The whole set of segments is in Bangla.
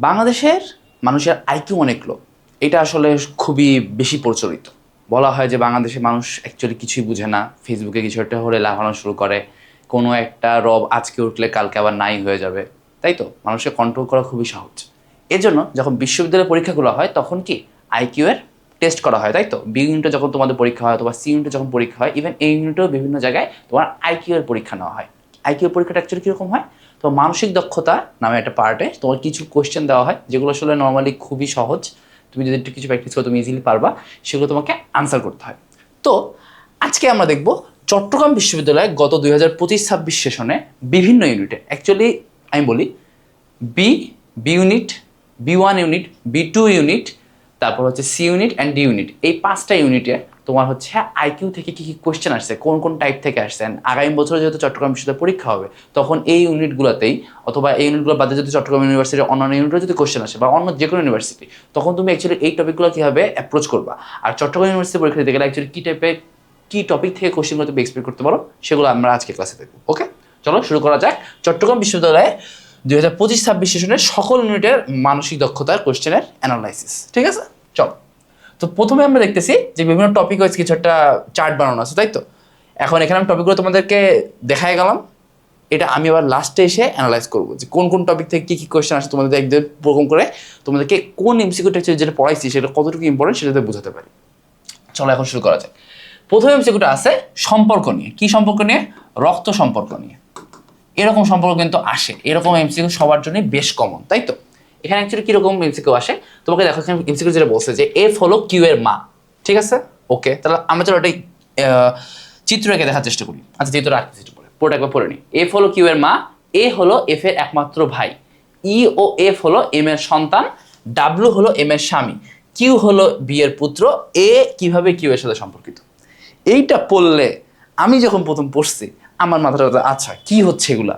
বাংলাদেশের মানুষের আইকিউ অনেক লো, এটা আসলে খুবই বেশি প্রচলিত। বলা হয় যে বাংলাদেশের মানুষ অ্যাকচুয়ালি কিছুই বুঝে না, ফেসবুকে কিছু একটা হলে লাফানো শুরু করে, কোনো একটা রব আজকে উঠলে কালকে আবার নাই হয়ে যাবে, তাই তো মানুষকে কন্ট্রোল করা খুবই সহজ। এজন্য যখন বিশ্ববিদ্যালয়ের পরীক্ষাগুলো হয় তখন কি আইকিউ এর টেস্ট করা হয়, তাই তো বি ইউনিটে যখন তোমাদের পরীক্ষা হয় অথবা সি ইউনিটে যখন পরীক্ষা হয়, ইভেন এই ইউনিটেও বিভিন্ন জায়গায় তোমার আইকিউ এর পরীক্ষা নেওয়া হয়। আইকিউ পরীক্ষাটা অ্যাকচুয়ালি কীরকম হয়, তো মানসিক দক্ষতা নামে একটা পার্টে তোমার কিছু কোয়েশ্চেন দেওয়া হয় যেগুলো আসলে নর্মালি খুবই সহজ, তুমি যদি একটু কিছু প্র্যাকটিস করো তুমি ইজিলি পারবা, সেগুলো তোমাকে আনসার করতে হয়। তো আজকে আমরা দেখব চট্টগ্রাম বিশ্ববিদ্যালয়ে গত 2025-26 সেশনে বিভিন্ন ইউনিটে, অ্যাকচুয়ালি আমি বলি B B unit, B one unit, B two unit, তারপর হচ্ছে C unit and D unit, এই 5টা ইউনিটে তোমার হচ্ছে আইকিউ থেকে কী কী কোয়েশ্চেন আসছে, কোন কোন টাইপ থেকে আসছেন। আগামী বছর যেহেতু চট্টগ্রাম বিশ্ববিদ্যালয়ে পরীক্ষা হবে তখন এই ইউনিটগুলোতেই অথবা এই ইউনিটগুলো বাদে যদি চট্টগ্রাম ইউনিভার্সিটির অন্যান্য ইউনিটে যদি কোয়েশ্চেন আসে বা অন্য যে কোনো ইউনিভার্সিটি, তখন তুমি অ্যাকচুয়ালি এই টপিকগুলো কীভাবে অ্যাপ্রোচ করবা। আর চট্টগ্রাম ইউনিভার্সিটি পরীক্ষা দিতে গেলে অ্যাকচুয়ালি কী টাইপের কী টপিক থেকে কোয়েশ্চেনগুলো তুমি এক্সপেক্ট করতে পারো, সেগুলো আমরা আজকে ক্লাসে দেখবো। ওকে, চলো শুরু করা যাক। চট্টগ্রাম বিশ্ববিদ্যালয়ে 2025-26 সেশনের সকল ইউনিটের মানসিক দক্ষতার কোয়েশ্চেনের অ্যানালাইসিস। ঠিক আছে, চলো। তো প্রথমে আমরা দেখতেছি যে বিভিন্ন টপিক ওয়াইজ কিছু একটা চার্ট বানানো আছে, তাই তো। এখন এখানে আমি টপিকগুলো তোমাদেরকে দেখাই গেলাম, এটা আমি আবার লাস্টে এসে অ্যানালাইজ করবো যে কোন কোন টপিক থেকে কী কী কোয়েশ্চেন আসে, তোমাদের একদম প্রোগ্রাম করে তোমাদেরকে কোন এমসিকিউটা যেটা পড়াইছি সেটা কতটুকু ইম্পর্টেন্ট সেটা বোঝাতে পারি। চলো এখন শুরু করা যায়। প্রথম এমসিকিউটা আছে সম্পর্ক নিয়ে। কি সম্পর্ক নিয়ে? রক্ত সম্পর্ক নিয়ে। এরকম সম্পর্ক কিন্তু আসে, এরকম এমসিকিউ সবার জন্যই বেশ কমন, তাই তো। এখানে অ্যাকচুয়ালি কীরকম এমসিকিউ আসে তোমাকে দেখো, এখানে এমসিকিউ যেটা বলছে যে এফ হলো কিউ এর মা, ঠিক আছে। ওকে, তাহলে আমরা চলো এটাই চিত্র এঁকে দেখার চেষ্টা করি। আচ্ছা, চিত্র রাখতে চেষ্টা করে পুরোটা একবার পড়ে নিই। এফ হলো কিউ এর মা, এ হলো এফ এর একমাত্র ভাই, ই ও এফ হলো এম এর সন্তান, ডাব্লু হলো এম এর স্বামী, কিউ হলো বি এর পুত্র, এ কিভাবে কিউ এর সাথে সম্পর্কিত। এইটা পড়লে আমি যখন প্রথম পড়ছি আমার মাথাটা আচ্ছা কি হচ্ছে এগুলা,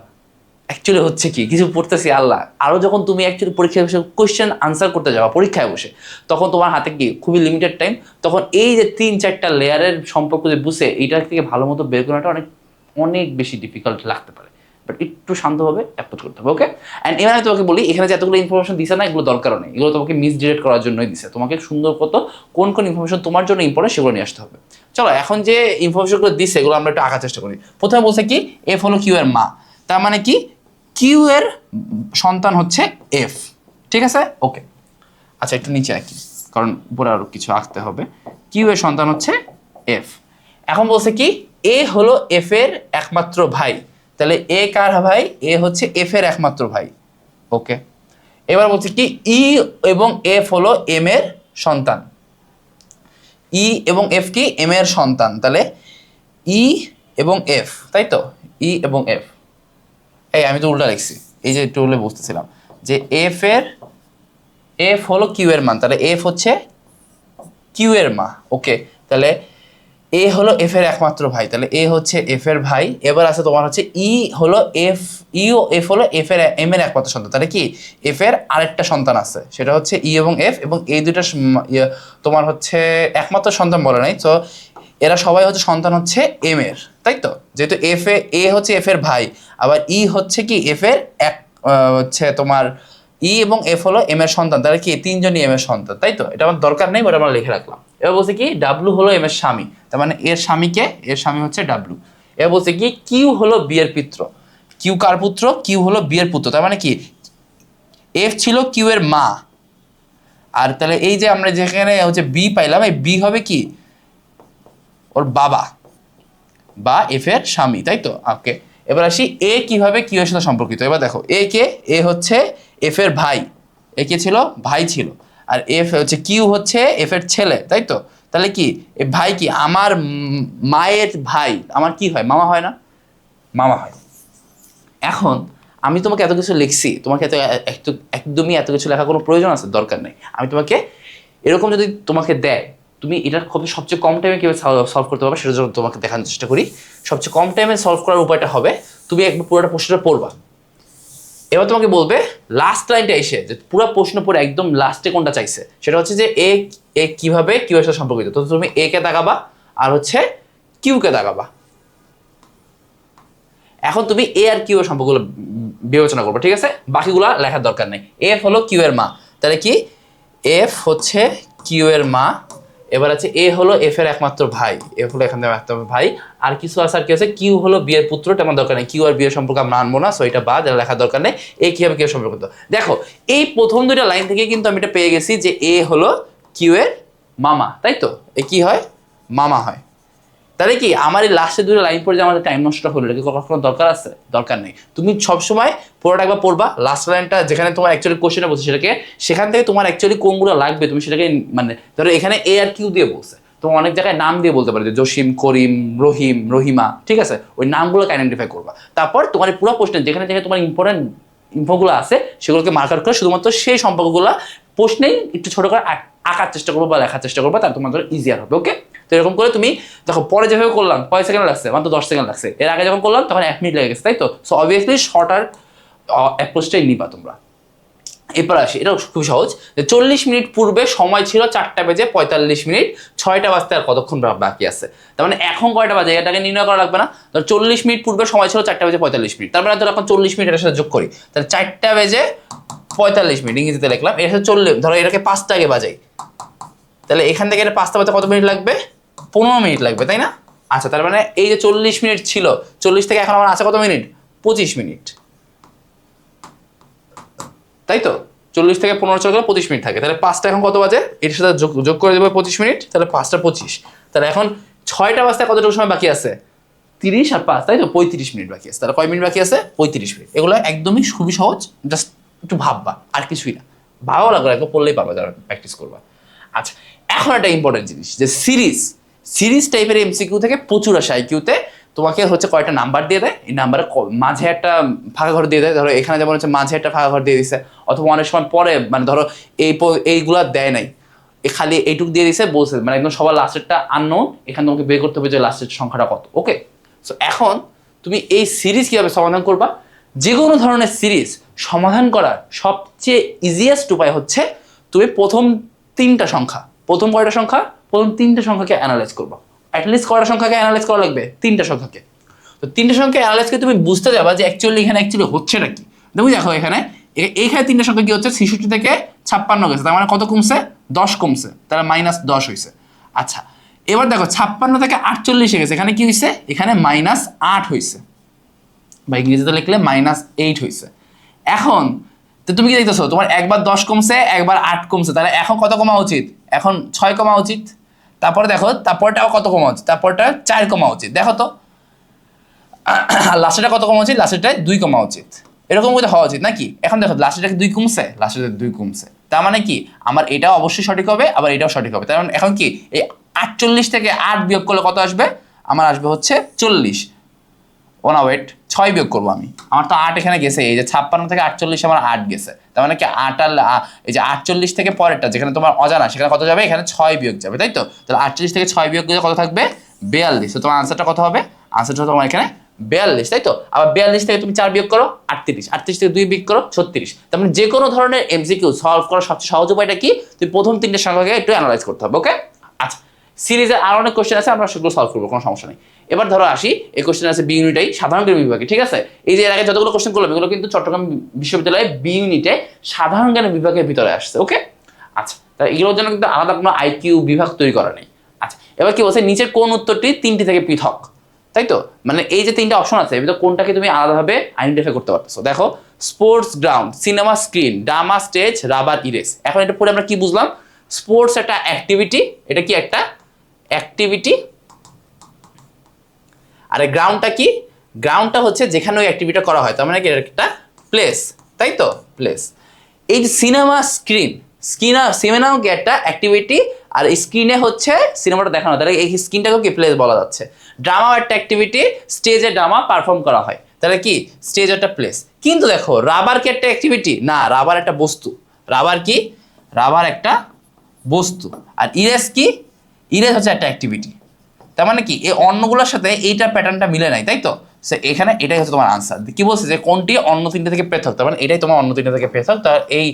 অ্যাকচুয়ালি হচ্ছে কি কিছু পড়তেছি আল্লাহ। আরও যখন তুমি অ্যাকচুয়ালি পরীক্ষায় বসে কোয়েশ্চেন আনসার করতে যাওয়া পরীক্ষায় বসে, তখন তোমার হাতে কি খুবই লিমিটেড টাইম, তখন এই যে 3-4টা লেয়ারের সম্পর্ক যে বুঝে এইটার থেকে ভালো মতো বের করাটা অনেক অনেক বেশি ডিফিকাল্ট লাগতে পারে, বাট একটু শান্তভাবে অ্যাপ্রোচ করতে হবে। ওকে, অ্যান্ড এবার আমি তোমাকে বলি এখানে যে এতগুলো ইনফরমেশন দিছে না, এগুলো দরকারও নেই, এগুলো তোমাকে মিসডিরেক্ট করার জন্যই দিছে, তোমাকে সুন্দর কত কোন কোন ইনফরমেশন তোমার জন্য ইম্পর্টেন্ট সেগুলো নিয়ে আসতে হবে। চলো এখন যে ইনফরমেশনগুলো দিচ্ছে এগুলো আমরা একটু আঁকার চেষ্টা করি। প্রথমে বলছে কি এফ হলো কিউ এর মা, তার মানে কি কিউ এর সন্তান হচ্ছে এফ, ঠিক আছে। ওকে, আচ্ছা একটু নিচে আঁকি কারণ উপরে আরো কিছু আঁকতে হবে। কিউ এর সন্তান হচ্ছে এফ। এখন বলছে কি এ হলো এফ এর একমাত্র ভাই, তাহলে এ কার ভাই? এ হচ্ছে এফ এর একমাত্র ভাই। ওকে, এবার বলছে কি ই এবং এফ হলো এম এর সন্তান, ই এবং এফ কি এম এর সন্তান, তাহলে ই এবং এফ, তাই তো, ই এবং এফ। এই আমি তো উল্টা লিখছি, এই যে একটু উল্লে বুঝতেছিলাম যে এফ হলো কিউ এর মান, তাহলে এফ হচ্ছে কিউ এর মা। ওকে, তাহলে এ হলো এফ এর একমাত্র ভাই, তাহলে এ হচ্ছে এফ এর ভাই। এবার আছে তোমার হচ্ছে ই হলো এফ, ই ও এফ হলো এফ এর এম এর একমাত্র সন্তান, তাহলে কি এফ এর আরেকটা সন্তান আছে সেটা হচ্ছে ই এবং এফ, এবং এই দুইটা তোমার হচ্ছে একমাত্র সন্তান বলে নাই, তো এরা সবাই হচ্ছে সন্তান হচ্ছে এম এর, তাই তো। যেহেতু এ হচ্ছে এফ এর ভাই, আবার ই হচ্ছে কি এফ এর এক হচ্ছে তোমার ই এবং এফ হলো এম এর সন্তান, তাহলে কি তিনজনই এম এর সন্তান, তাই তো। এটা আমার দরকার নেই, বাট আমরা লিখে রাখলাম। এবার বলছে কি ডাব্লু হলো এম এর স্বামী, তার মানে এর স্বামীকে, এর স্বামী হচ্ছে ডাব্লু। এবার বলছে কি কিউ হলো বি এর পুত্র, কিউ কার পুত্র? কিউ হলো বি এর পুত্র, তার মানে কি এফ ছিল কিউ এর মা, আর তাহলে এই যে আমরা যেখানে হচ্ছে বি পাইলাম, এই বি হবে কি ওর বাবা বা এফ এর স্বামী, তাই তো। ওকে, এবার আসি এ কিভাবে কিউ এর সাথে সম্পর্কিত। এবার দেখো এ কে, এ হচ্ছে এফ এর ভাই, এ কে ছিল ভাই ছিল, আর এফ হচ্ছে কিউ হচ্ছে এফ এর ছেলে, তাই তো। তাহলে কি এ ভাই কি আমার মায়ের ভাই, আমার কি হয় মামা হয় না, মামা হয়। এখন আমি তোমাকে এত কিছু লিখছি, তোমাকে একদমই এত কিছু লেখা কোনো প্রয়োজন আছে? দরকার নেই। আমি তোমাকে এরকম যদি তোমাকে দেয়, তুমি এটার খুবই সবচেয়ে কম টাইমে কীভাবে সলভ করতে পারবে সেটার জন্য তোমাকে দেখানোর চেষ্টা করি। সবচেয়ে কম টাইমে সলভ করার উপায়টা হবে তুমি একবার পুরোটা প্রশ্নটা পড়বা, এবার তোমাকে বলবে লাস্ট লাইনটা এসে যে পুরো প্রশ্ন পড়ে একদম লাস্টে কোনটা চাইছে, সেটা হচ্ছে যে এ কিভাবে কিউ এর সাথে সম্পর্কিত। তো তুমি এ কে দাগাবা আর হচ্ছে কিউ কে দাগাবা। এখন তুমি এ আর কিউ এর সম্পর্কগুলো বিবেচনা করবে, ঠিক আছে? বাকিগুলো লেখার দরকার নেই। এফ হলো কিউ এর মা, তাহলে কি এফ হচ্ছে কিউ এর মা। এবার আছে এ হলো এফ এর একমাত্র ভাই, এফ হলো এখান থেকে একমাত্র ভাই। আর কিছু আছে, আর কি আছে, কিউ হলো বিয়ের পুত্র, এটা আমার দরকার নেই, কিউ আর বিয়ের সম্পর্ক আমরা আনবো না, সো এটা বাদ, এটা লেখার দরকার নেই। এ কি হবে কিউ এর সম্পর্ক। দেখো এই প্রথম দুইটা লাইন থেকে কিন্তু আমি এটা পেয়ে গেছি যে এ হলো কিউ এর মামা, তাই তো? এ কি হয়? মামা হয়। তাহলে কি আমার এই লাস্টের দুটো লাইন পড়ে যে আমাদের টাইম নষ্ট হলো, এটা কি কখনো দরকার আছে? দরকার নেই। তুমি সবসময় পুরোটা একবার পড়বা, লাস্ট লাইনটা যেখানে তোমার অ্যাকচুয়ালি কোশ্চেনে বলছে সেটাকে, সেখান থেকে তোমার অ্যাকচুয়ালি কোনগুলো লাগবে তুমি সেটাকে, মানে ধরো এখানে এ আর কিউ দিয়ে বলছে, তোমার অনেক জায়গায় নাম দিয়ে বলতে পারে, যে জসিম, করিম, রহিম, রহিমা, ঠিক আছে? ওই নামগুলোকে আইডেন্টিফাই করবা। তারপর তোমার এই পুরো প্রশ্নে যেখানে যেখানে তোমার ইম্পর্টেন্ট ইনফোগুলো আছে সেগুলোকে মার্ক আউট করে শুধুমাত্র সেই সম্পর্কগুলো প্রশ্নেই একটু ছোট করে আঁকার চেষ্টা করবো বা লেখার চেষ্টা করবো, তার তোমার ইজিয়ার হবে। ওকে, তো এরকম করে তুমি দেখো, পরে যেভাবে করলাম কয় সেকেন্ড লাগছে? মাত্র 10 সেকেন্ড লাগছে। এর আগে যখন করলাম তখন 1 মিনিট লেগে গেছে, তাই তো? সো অবভিয়াসলি শর্টার অ্যাপ্রোচটাই নিবা তোমরা। এরপর আসি, এটা খুব সহজ, যে 40 মিনিট পূর্বে সময় ছিল 4টা বেজে 45 মিনিট, 6টা বাজতে আর কতক্ষণ বাকি আছে? তার মানে এখন কয়টা বাজে এটাকে নির্ণয় করা লাগবে না? ধর 40 মিনিট পূর্বে সময় ছিল 4টা বেজে 45 মিনিট, তার মানে ধর এখন 40 মিনিট এর সাথে যোগ করি, তাহলে 4টা বেজে 45 মিনিট ইংরেজিতে লিখলাম, এর সাথে 40, ধরো এটাকে 5টা আগে বাজাই, তাহলে এখান থেকে এটা 5টা বাজতে কত মিনিট লাগবে? 15 মিনিট লাগবে, তাই না? আচ্ছা, তার মানে এই যে 40 মিনিট ছিল, 40 থেকে এখন আমার আছে কত মিনিট? 25 মিনিট, তাই তো? 40 থেকে 15 চলে গেলে 25 মিনিট থাকে, তাহলে 5টা এখন কত বাজে? এর সাথে যোগ করে দেবো 25 মিনিট, তাহলে 5টা 25, তাহলে এখন 6টা বাজতে কতটুকু সময় বাকি আছে? 30 আর 5, তাই তো? 35 মিনিট বাকি আছে। তাহলে কয় মিনিট বাকি আছে? 35 মিনিট। এগুলো একদমই খুবই সহজ, জাস্ট একটু ভাববা, আর কিছুই না। ভালো লাগবে, একটু পড়লেই পারবা যারা প্র্যাকটিস করবা। আচ্ছা, এখন একটা ইম্পর্টেন্ট জিনিস, যে সিরিজ টাইপের এমসিকিউ থেকে প্রচুর আসে আইকিউতে। তোমাকে হচ্ছে কয়টা নাম্বার দিয়ে দেয়, এই নাম্বারে মাঝে একটা ফাঁকা ঘর দিয়ে দেয়, ধরো এখানে যেমন হচ্ছে মাঝে একটা ফাঁকা ঘর দিয়ে দিছে, অথবা অনেক সময় পরে, মানে ধরো এইগুলা দেয় নাই, খালি এইটুকু দিয়ে দিছে, বলছে মানে একদম সবার লাস্টেরটা আননোন, এখানে তোমাকে বের করতে হবে যে লাস্টের সংখ্যাটা কত। ওকে, সো এখন তুমি এই সিরিজ কিভাবে সমাধান করবা? যে কোনো ধরনের সিরিজ সমাধান করার সবচেয়ে ইজিয়েস্ট উপায় হচ্ছে তুমি প্রথম তিনটা সংখ্যা, প্রথম কয়টা সংখ্যা? প্রথম 3টে সংখ্যাকে অ্যানালাইজ করবা। অ্যাটলিস্ট কয়টা সংখ্যাকে অ্যানালাইজ করা লাগবে? 3টা সংখ্যাকে। তো 3টে সংখ্যা অ্যানালাইজ করে তুমি বুঝতে যাবা যে এখানে হচ্ছেটা কি। তুমি দেখো এখানে 3টে সংখ্যা কি হচ্ছে? 66 থেকে 56 গেছে, তার মানে কত কমছে? 10 কমছে, তাহলে -10 হয়েছে। আচ্ছা, এবার দেখো 56 থেকে 48 গেছে, এখানে কি হয়েছে? এখানে -8 হয়েছে, বা ইংরেজিতে লিখলে -8 হয়েছে। এখন তো তুমি কি দেখতেছো? তোমার একবার 10 কমছে, একবার 8 কমছে, তাহলে এখন কত কমা উচিত? এখন 6 কমা উচিত। তারপরে দেখো তারপরটাও কত কমা উচিত? তারপরটা 4 কমা উচিত। দেখো তো লাস্টেরটা কত কমা উচিত? লাস্টেরটায় 2 কমা উচিত। এরকম করে হওয়া উচিত নাকি? এখন দেখো লাস্টেরটা 2 কমছে, লাস্টেরটা 2 কমছে, তার মানে কি আমার এটাও অবশ্যই সঠিক হবে, আবার এটাও সঠিক হবে। তার মানে এখন কি এই 48 থেকে 8 বিয়োগ করলে কত আসবে? আমার আসবে হচ্ছে 40। ওনা ওয়েট, 6 বিয়োগ করবো আমি, আমার তো 8 এখানে গেছে, এই যে 56 থেকে 48 আমার 8 গেছে, তার মানে কি 8 আর এই যে 48 থেকে পরেরটা যেখানে তোমার অজানা, সেখানে কত যাবে? এখানে 6 বিয়োগ যাবে, তাই তো? তাহলে 48 থেকে 6 বিয়োগ করলে কত থাকবে? 42। তো তোমার আনসারটা কত হবে? আনসারটা তোমার এখানে 42, তাই তো? আবার 42 থেকে তুমি 4 বিয়োগ করো 38, 38 থেকে 2 বিয়োগ করো 36। তার মানে যে কোনো ধরনের এমসিকিউ সলভ করার সবচেয়ে সহজ উপায়টা কি? তুমি প্রথম 3টে সংখ্যাকে একটু অ্যানালাইজ করতে হবে। ওকে, আচ্ছা, সিরিজের আরো অনেক কোশ্চেন আছে, আমরা সেগুলো সলভ করবো, কোনো সমস্যা নেই। এবার ধরো আসি, এই কোশ্চেন আছে বি ইউনিটাই সাধারণ জ্ঞান বিভাগে, ঠিক আছে? এই যে এর আগে যতগুলো কোশ্চেন করলাম এগুলো কিন্তু চট্টগ্রাম বিশ্ববিদ্যালয়ে বি ইউনিটে সাধারণ জ্ঞান বিভাগের ভিতরে আসছে। ওকে, আচ্ছা, তাহলে এগুলোর জন্য কিন্তু আলাদা কোনো আইকিউ বিভাগ তৈরি করা নেই। আচ্ছা, এবার কি বলছে? নিচের কোন উত্তরটি 3টি থেকে পৃথক, তাই তো? মানে এই যে 3টা অপশন আছে, এর ভিতর কোনটাকে তুমি আলাদাভাবে আইডেন্টিফাই করতে পারতেছো? দেখো, sports ground, cinema screen, drama stage, rubber erase. এখন এটা পড়ে আমরা কি বুঝলাম? স্পোর্টস একটা অ্যাক্টিভিটি, এটা কি একটা অ্যাক্টিভিটি, আর এই গ্রাউন্ডটা কি? গ্রাউন্ডটা হচ্ছে যেখানে ওই অ্যাক্টিভিটিটা করা হয়, তার মানে কি একটা প্লেস, তাই তো? প্লেস। এই যে সিনেমা স্ক্রিন, সিনেমাও কি একটা অ্যাক্টিভিটি, আর স্ক্রিনে হচ্ছে সিনেমাটা দেখানো, তাহলে এই স্ক্রিনটাকেও কি প্লেস বলা যাচ্ছে। ড্রামাও একটা অ্যাক্টিভিটি, স্টেজে ড্রামা পারফর্ম করা হয়, তাহলে কি স্টেজ একটা প্লেস। কিন্তু দেখো রাবার কি একটা অ্যাক্টিভিটি? না, রাবার একটা বস্তু। রাবার কি? রাবার একটা বস্তু। আর ইরেজ কি? ইরেজ হচ্ছে একটা অ্যাক্টিভিটি। তার মানে কি এই অন্যগুলোর সাথে এইটা প্যাটার্নটা মিলে নাই, তাই তো? সো এখানে এটাই হচ্ছে তোমার আনসার। কি বলছে যে কোনটি অন্য 3টে থেকে পৃথক, তার মানে এটাই তোমার অন্য 3টে থেকে পৃথক, তার এই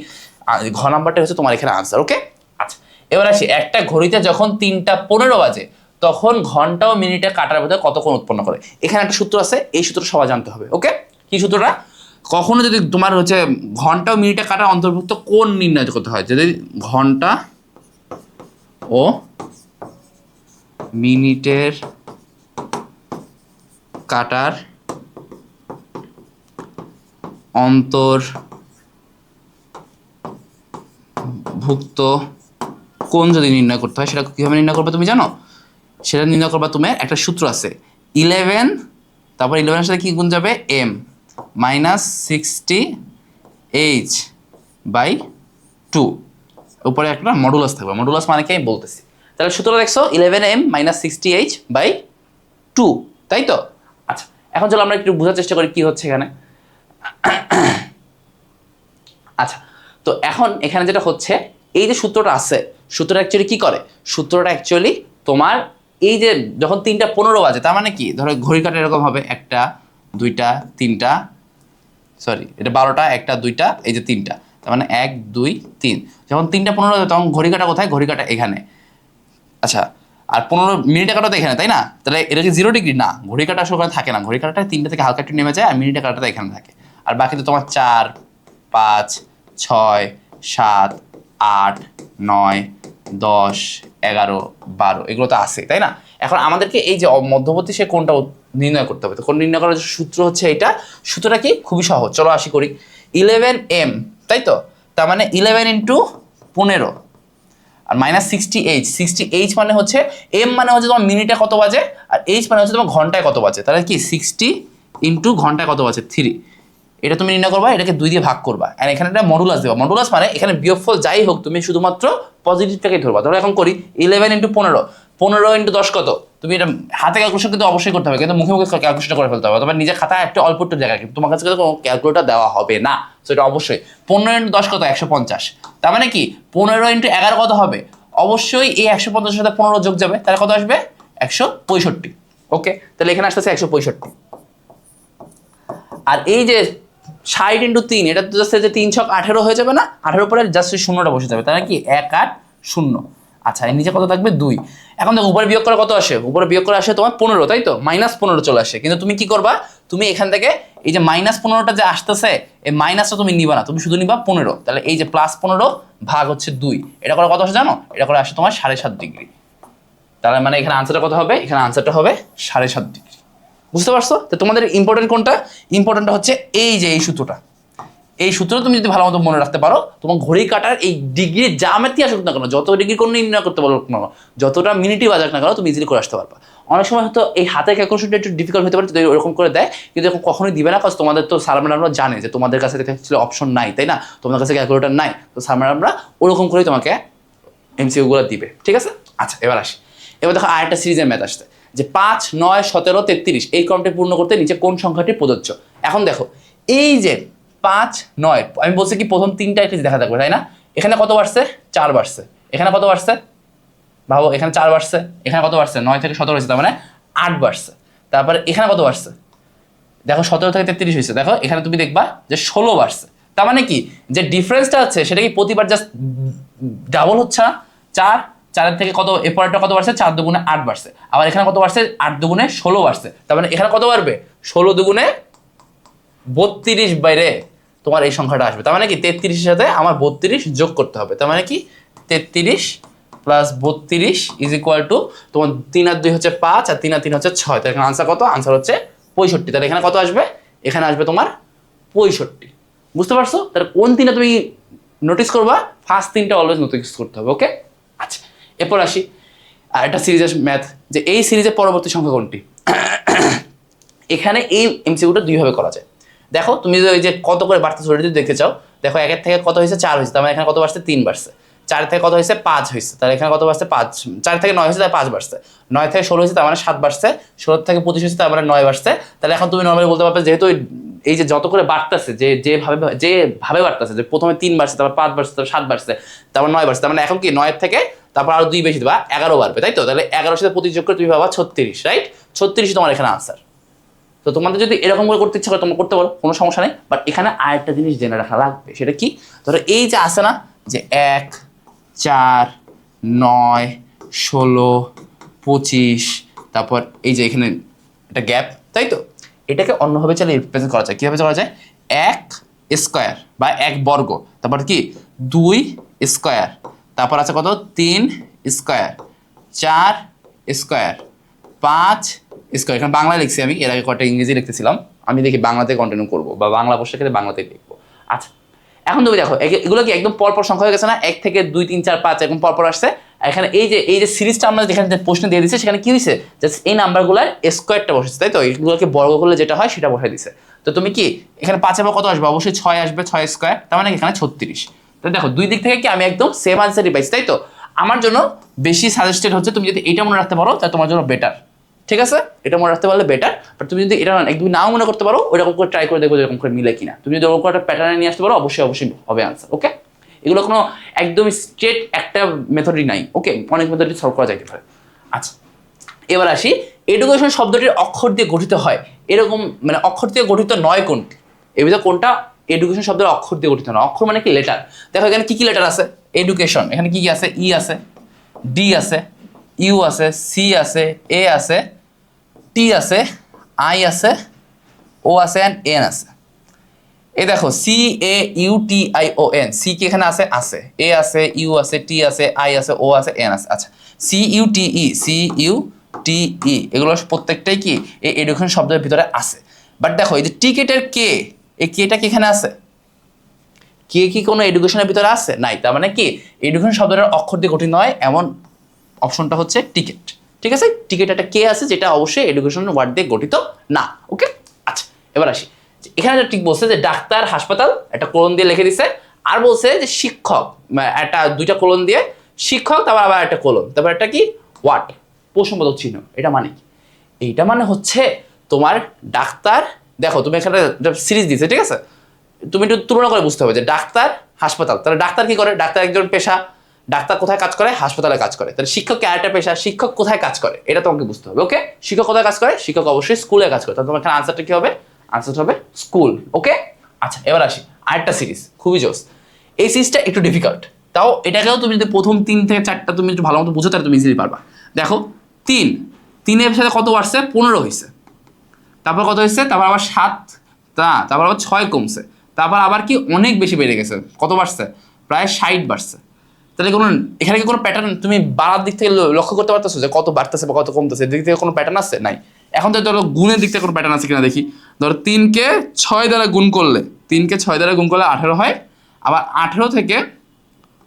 ঘ নাম্বারটা হচ্ছে তোমার এখানে আনসার। ওকে, আচ্ছা, এবার আসি, একটা ঘড়িতে যখন 3টা 15 বাজে তখন ঘন্টা ও মিনিটে কাটার ভিতরে কত কোণ উৎপন্ন করে। এখানে একটা সূত্র আছে, এই সূত্রটা সবাই জানতে হবে। ওকে, কি সূত্রটা? কখনো যদি তোমার হচ্ছে ঘন্টা ও মিনিটে কাটার অন্তর্ভুক্ত কোণ নির্ণয় করতে হয়, যদি ঘন্টা ও মিনিটের কাটার অন্তর্ভুক্ত কোণ যদি নির্ণয় করতে হয়, সেটা কীভাবে নির্ণয় করবে তুমি জানো? সেটা নির্ণয় করবা, তোমার একটা সূত্র আছে 11, তারপর 11 এর সাথে কি গুণ যাবে, m মাইনাস 60h/2, উপরে একটা মডুলাস থাকবে। মডুলাস মানে কি আমি বলতেছি। তাহলে সূত্রটা দেখছো 11m মাইনাস 60h/2, তাই তো? আচ্ছা, এখন চলো আমরা একটু বোঝার চেষ্টা করি কি হচ্ছে এখানে। আচ্ছা, তো এখন এখানে যেটা হচ্ছে, এই যে সূত্রটা আছে, সূত্রটা অ্যাকচুয়ালি কি করে? সূত্রটা অ্যাকচুয়ালি তোমার এই যে যখন 3:15 বাজে, তার মানে কি, ধরো ঘড়ি কাটা এরকম হবে 1টা 2টা 3টা, সরি এটা 12টা 1টা 2টা, এই যে 3টা, তার মানে 1 2 3। যখন 3:15 বাজে তখন ঘড়ি কাটা কোথায়? ঘড়ি কাটা এখানে। আচ্ছা, আর 15 মিনিটে কাটা তো এখানে, তাই না? তাহলে এটা কি 0 ডিগ্রি? না, ঘড়ি কাটা আসলে থাকে না। ঘড়ি কাটাটা 3টা থেকে হালকা একটু নেমে যায়, আর মিনিটে কাটাটা এখানে থাকে। আর বাকি তো তোমার 4 5 6 7 8 9 10 11 12 এগুলো তো আছে, তাই না? এখন আমাদেরকে এই যে মধ্যবর্তী সে কোনটা নির্ণয় করতে হবে। তো কোন নির্ণয় করার সূত্র হচ্ছে এইটা। সূত্রটা কি? খুবই সহজ, চলো আসি করি। 11m, তাই তো? তার মানে 11 × 15 আর মাইনাস 60h মানে হচ্ছে, m মানে হচ্ছে তোমার মিনিটে কত বাজে, আর h মানে হচ্ছে তোমার ঘন্টায় কত বাজে। তাহলে কি 60 × ঘন্টায় কত বাজে 3। এটা তুমি নির্ণয় করবা, এটাকে 2 দিয়ে ভাগ করবা, আর এখানে একটা মডুলাস দেবা। মডুলাস মানে এখানে বিয়োগফল যাই হোক, তুমি শুধুমাত্র পজিটিভটাকেই ধরবা। ধরো এখন করি 11 × 15, 15 × 10 কত? তুমি এটা হাতে ক্যালকুলেশন কিন্তু অবশ্যই করতে হবে, কিন্তু মুখে মুখে ক্যালকুলেশন করে ফেলতে হবে। তোমার নিজের খাতায় একটা অল্প একটু জায়গা, কিন্তু তোমার কাছে কোনো ক্যালকুলেটর দেওয়া হবে না। সো এটা অবশ্যই 15 × 10 কত? 150। তার মানে কি 15 × 11 কত হবে? অবশ্যই এই 150 এর সাথে 15 যোগ যাবে, তাহলে কত আসবে? 165। ওকে, তাহলে এখানে আসতেছে 165। আর এই যে 60 × 3, এটা তো জাস্ট যে 3 ছক 18 হয়ে যাবে না? 18 পরে জাস্ট শূন্যটা বসে যাবে, তাহলে কি 180। আচ্ছা, এর নিচে কত থাকবে? 2। এখন দেখো উপরে বিয়োগ করে কত আসে? উপরে বিয়োগ করে আসে তোমার 15, তাই তো? -15 চলে আসে। কিন্তু তুমি কি করবা? তুমি এখান থেকে এই যে -15টা যে আসতেছে, এই মাইনাসটা তুমি নিবা না, তুমি শুধু নিবা 15। তাহলে এই যে +15 ভাগ হচ্ছে 2, এটা করে কত আসে জানো? এটা করে আসে তোমার 7.5 ডিগ্রি। তাহলে মানে এখানে আনসারটা কত হবে? এখানে আনসারটা হবে 7.5 ডিগ্রি। বুঝতে পারছো? তো তোমাদের ইম্পর্টেন্ট কোনটা? ইম্পর্টেন্টটা হচ্ছে এই যে এই সূত্রটা। এই সূত্র তুমি যদি ভালো মতো মনে রাখতে পারো, তোমার ঘড়ি কাটার এই ডিগ্রি জামেতি আসুক না কেন, যত ডিগ্রি কোন নির্ণয় করতে পারো না, যতটা মিনিটই বাজাক না কেন, তুমি ইজিলি করে আসতে পারবা। অনেক সময় হয়তো এই হাতের ক্যালকুলেশনটা একটু ডিফিকাল্ট হতে পারে, যদি ওরকম করে দেয়, কিন্তু এরকম কখনোই দিবে না, কারণ তোমাদের তো স্যার ম্যাডামরা জানে যে তোমাদের কাছে অপশন নাই, তাই না? তোমাদের কাছে ক্যালকুলেটর নাই, তো স্যার ম্যাডামরা ওরকম করেই তোমাকে এমসিকিউগুলো দিবে। ঠিক আছে? আচ্ছা, এবার আসি। এবার দেখো আরেকটা সিরিজের ম্যাথ আসছে, যে 5 9 17 33 এই ক্রমটি পূর্ণ করতে নিচে কোন সংখ্যাটি প্রযোজ্য। এখন দেখো এই যে 5 9, আমি বলছি কি প্রথম 3টা একটু দেখা থাকবে, তাই না? এখানে কত বাড়ছে? 4 বাড়ছে। এখানে কত বাড়ছে? ভাবো, এখানে 4 বাড়ছে, এখানে কত বাড়ছে? 9 থেকে 17 হয়েছে, তার মানে 8 বাড়ছে। তারপরে এখানে কত বাড়ছে? দেখো 17 থেকে 33 হয়েছে। দেখো এখানে তুমি দেখবা যে 16 বাড়ছে। তার মানে কি, যে ডিফারেন্সটা আছে সেটা কি প্রতিবার জাস্ট ডাবল হচ্ছে না? 4 4 থেকে কত এরপরটা কত বাড়ছে? 4 দুগুণে 8 বাড়ছে। আবার এখানে কত বাড়ছে? 8 দুগুণে 16 বাড়ছে। তার মানে এখানে কত বাড়বে? 16 দুগুণে 32 বাইরে তোমার এই সংখ্যাটা আসবে। তার মানে কি 33 এর সাথে আমার 32 যোগ করতে হবে। তার মানে কি 33 প্লাস 32 ইজ ইকুয়াল টু তোমার 3 আর 2 হচ্ছে 5, আর 3 আর 3 হচ্ছে 6। তাহলে এখানে আনসার কত? আনসার হচ্ছে 65। তাহলে এখানে কত আসবে? এখানে আসবে তোমার 65। বুঝতে পারছো? তাহলে কোন 3টা তুমি নোটিস করবা? ফার্স্ট 3টা অলওয়েজ নোটিস করতে হবে। ওকে, আচ্ছা, এরপর আসি আর একটা সিরিজের ম্যাথ, যে এই সিরিজের পরবর্তী সংখ্যা কোনটি। এখানে এই এমসিকিউটা 2 ভাবে করা যায়। দেখো তুমি যদি ওই যে কত করে বাড়তেছে ওটা যদি দেখতে চাও, দেখো 1 থেকে কত হয়েছে? 4 হয়েছে, তার মানে এখানে কত বাড়ছে? 3 বাড়ছে। 4 থেকে কত হয়েছে? 5 হয়েছে, তাহলে এখানে কত বাড়ছে? 5। 4 থেকে 9 হয়েছে, তাহলে 5 বাড়ছে। 9 থেকে 16 হয়েছে, তার মানে 7 বাড়ছে। 16 থেকে 25 হয়েছে, তার মানে 9 বাড়ছে। তাহলে এখন তুমি নরমালি বলতে পারবে, যেহেতু এই যে যত করে বাড়তেছে, যেভাবে বাড়তেছে, যে প্রথমে 3 বাড়ছে, তারপর 5 বাড়ছে, তারপর 7 বাড়ছে, তারপর 9 বাড়ছে, তার মানে এখন কি 9 থেকে তারপর আরো 2 বেশি দেবা, 11 বাড়বে, তাই তো? তাহলে 11 সাথে 25 যোগ করে তুমি পাবা 36, রাইট? 36 তোমার এখানে আনসার। তো তোমাদের যদি এরকম করে করতে ইচ্ছা করে তোমরা করতে পারো, কোনো সমস্যা নেই। বাট এখানে আরেকটা জিনিস জেনে রাখা লাগবে, সেটা কি? ধরো এই যে আছে না, যে 1 4 9 16 25, তারপর এই যে এখানে একটা গ্যাপ, তাই তো? এটাকে অন্যভাবে চাইলে রিপ্রেজেন্ট করা যায়। কীভাবে করা যায়? 1 স্কোয়ার বা 1 বর্গ, তারপর কি 2 স্কোয়ার, তারপর আছে কত 3 স্কোয়ার, 4 স্কোয়ার, 5 স্কোয়ার। এখানে বাংলায় লিখছি আমি, এর আগে কয়েকটা ইংরেজি লিখতেছিলাম, আমি দেখি বাংলাতে কন্টিনিউ করবো বা বাংলা বসার ক্ষেত্রে বাংলাতে লিখবো। আচ্ছা, এখন তুমি দেখো এগুলো কি একদম পরপর সংখ্যা হয়ে গেছে না? 1 থেকে 2 3 4 5 এরকম পরপর আসছে। এখানে এই যে সিরিজটা আমরা যেখানে প্রশ্ন দিয়ে দিচ্ছে সেখানে কি হয়েছে? জাস্ট এই নাম্বারগুলোর স্কোয়ারটা বসেছে, তাই তো? এগুলোকে বর্গ করলে যেটা হয় সেটা বসাই দিছে। তো তুমি কি এখানে 5 এবার কত আসবে? অবশ্যই 6 আসবে, 6 স্কোয়ার, তার মানে এখানে 36। তো দেখো দুই দিক থেকে কি আমি একদম সেম আনসারই পাইছি, তাই তো? আমার জন্য বেশি সাজেস্টেড হচ্ছে তুমি যদি এটা মনে রাখতে পারো তাহলে তোমার জন্য বেটার, ঠিক আছে? এটা মনে রাখতে পারলে বেটার। বাট তুমি যদি এটা একদম নাও মনে করতে পারো, ওইরকম করে ট্রাই করে দেখবো এরকম করে মিলে কিনা। তুমি যদি ওরকম করে একটা প্যাটার্নে নিয়ে আসতে পারো, অবশ্যই হবে আনসার। ওকে, এগুলো কোনো একদম স্ট্রেট একটা মেথডই নাই, ওকে, অনেক মেথডই সলভ করা যাইতে পারে। আচ্ছা, এবার আসি, এডুকেশন শব্দটির অক্ষর দিয়ে গঠিত হয় এরকম, মানে অক্ষর দিয়ে গঠিত নয় কোনটি? এর ভিতরে কোনটা এডুকেশন শব্দের অক্ষর দিয়ে গঠিত নয়? অক্ষর মানে কি? লেটার। দেখো এখানে কি কি লেটার আছে? এডুকেশন, এখানে কি কি আছে? ই আছে, ডি আছে, ইউ আছে, সি আছে, এ আছে, টি আছে, আই আছে, ও আছে, এন্ড এন আছে। এই দেখো CAUTION, সি কি এখানে আছে? আছে। এ আছে, ইউ আছে, টি আছে, আই আছে, ও আছে, এন আছে। আচ্ছা, CUTE এগুলো প্রত্যেকটাই কি এই এডুকেশন শব্দের ভিতরে আছে। বাট দেখো এই যে টিকেটের কে, এই কেটা কি এখানে আছে? কে কি কোনো এডুকেশনের ভিতরে আছে? নাই। তার মানে কি এডুকেশন শব্দটার অক্ষর দিয়ে গঠিত নয় এমন অপশনটা হচ্ছে টিকেট, ঠিক আছে? টিকেট একটা কে আছে যেটা অবশ্যই এডুকেশন ওয়ার্ড দিয়ে গঠিত না। ওকে, আচ্ছা, এবার আসি, এখানে ঠিক বলছে যে ডাক্তার, হাসপাতাল, একটা কোলন দিয়ে লিখে দিছে, আর বলছে যে শিক্ষক, একটা দুইটা কোলন দিয়ে শিক্ষক, তারপর আবার একটা কোলন, তারপর একটা কি ওয়াট, প্রশ্নবোধক চিহ্ন। এটা মানে কি? এইটা মানে হচ্ছে তোমার ডাক্তার, দেখো তুমি এখানে সিরিজ দিছে, ঠিক আছে? তুমি একটু তুলনা করে বুঝতে হবে যে ডাক্তার, হাসপাতাল, তাহলে ডাক্তার কি করে? ডাক্তার একজন পেশা, ডাক্তার কোথায় কাজ করে? হাসপাতালে কাজ করে। তাহলে শিক্ষক আরেকটা পেশা, শিক্ষক কোথায় কাজ করে? এটা তোমাকে বুঝতে হবে। ওকে, শিক্ষক কোথায় কাজ করে? শিক্ষক অবশ্যই স্কুলে কাজ করে। তাহলে তোমার এখানে আনসারটা কি হবে? আনসারটা হবে স্কুল। ওকে, আচ্ছা, এবার আসি আরেকটা সিরিজ, খুবই জোস। এই সিরিজটা একটু ডিফিকাল্ট, তাও এটাকেও তুমি যদি প্রথম 3 থেকে 4টা তুমি একটু ভালো মতো বুঝো তাহলে তুমি ইজিলি পারবা। দেখো 3 সাথে কত বাড়ছে? 15 হয়েছে। তারপর কত হয়েছে? তারপর আবার 7, তারপর আবার 6 কমছে, তারপর আবার কি অনেক বেশি বেড়ে গেছে। কত বাড়ছে? প্রায় 60 বাড়ছে। তাহলে কোনো এখানে কি কোনো প্যাটার্ন তুমি বাড়ার দিক থেকে লক্ষ্য করতে পারতেছো যে কত বাড়তেছে বা কত কমতেছে? এদিক থেকে কোনো প্যাটার্ন আছে? নাই। এখন তো ধরো গুণের দিক থেকে কোনো প্যাটার্ন আছে কিনা দেখি। ধরো 3কে 6 দ্বারা গুণ করলে, 18 হয়। আবার 18 থেকে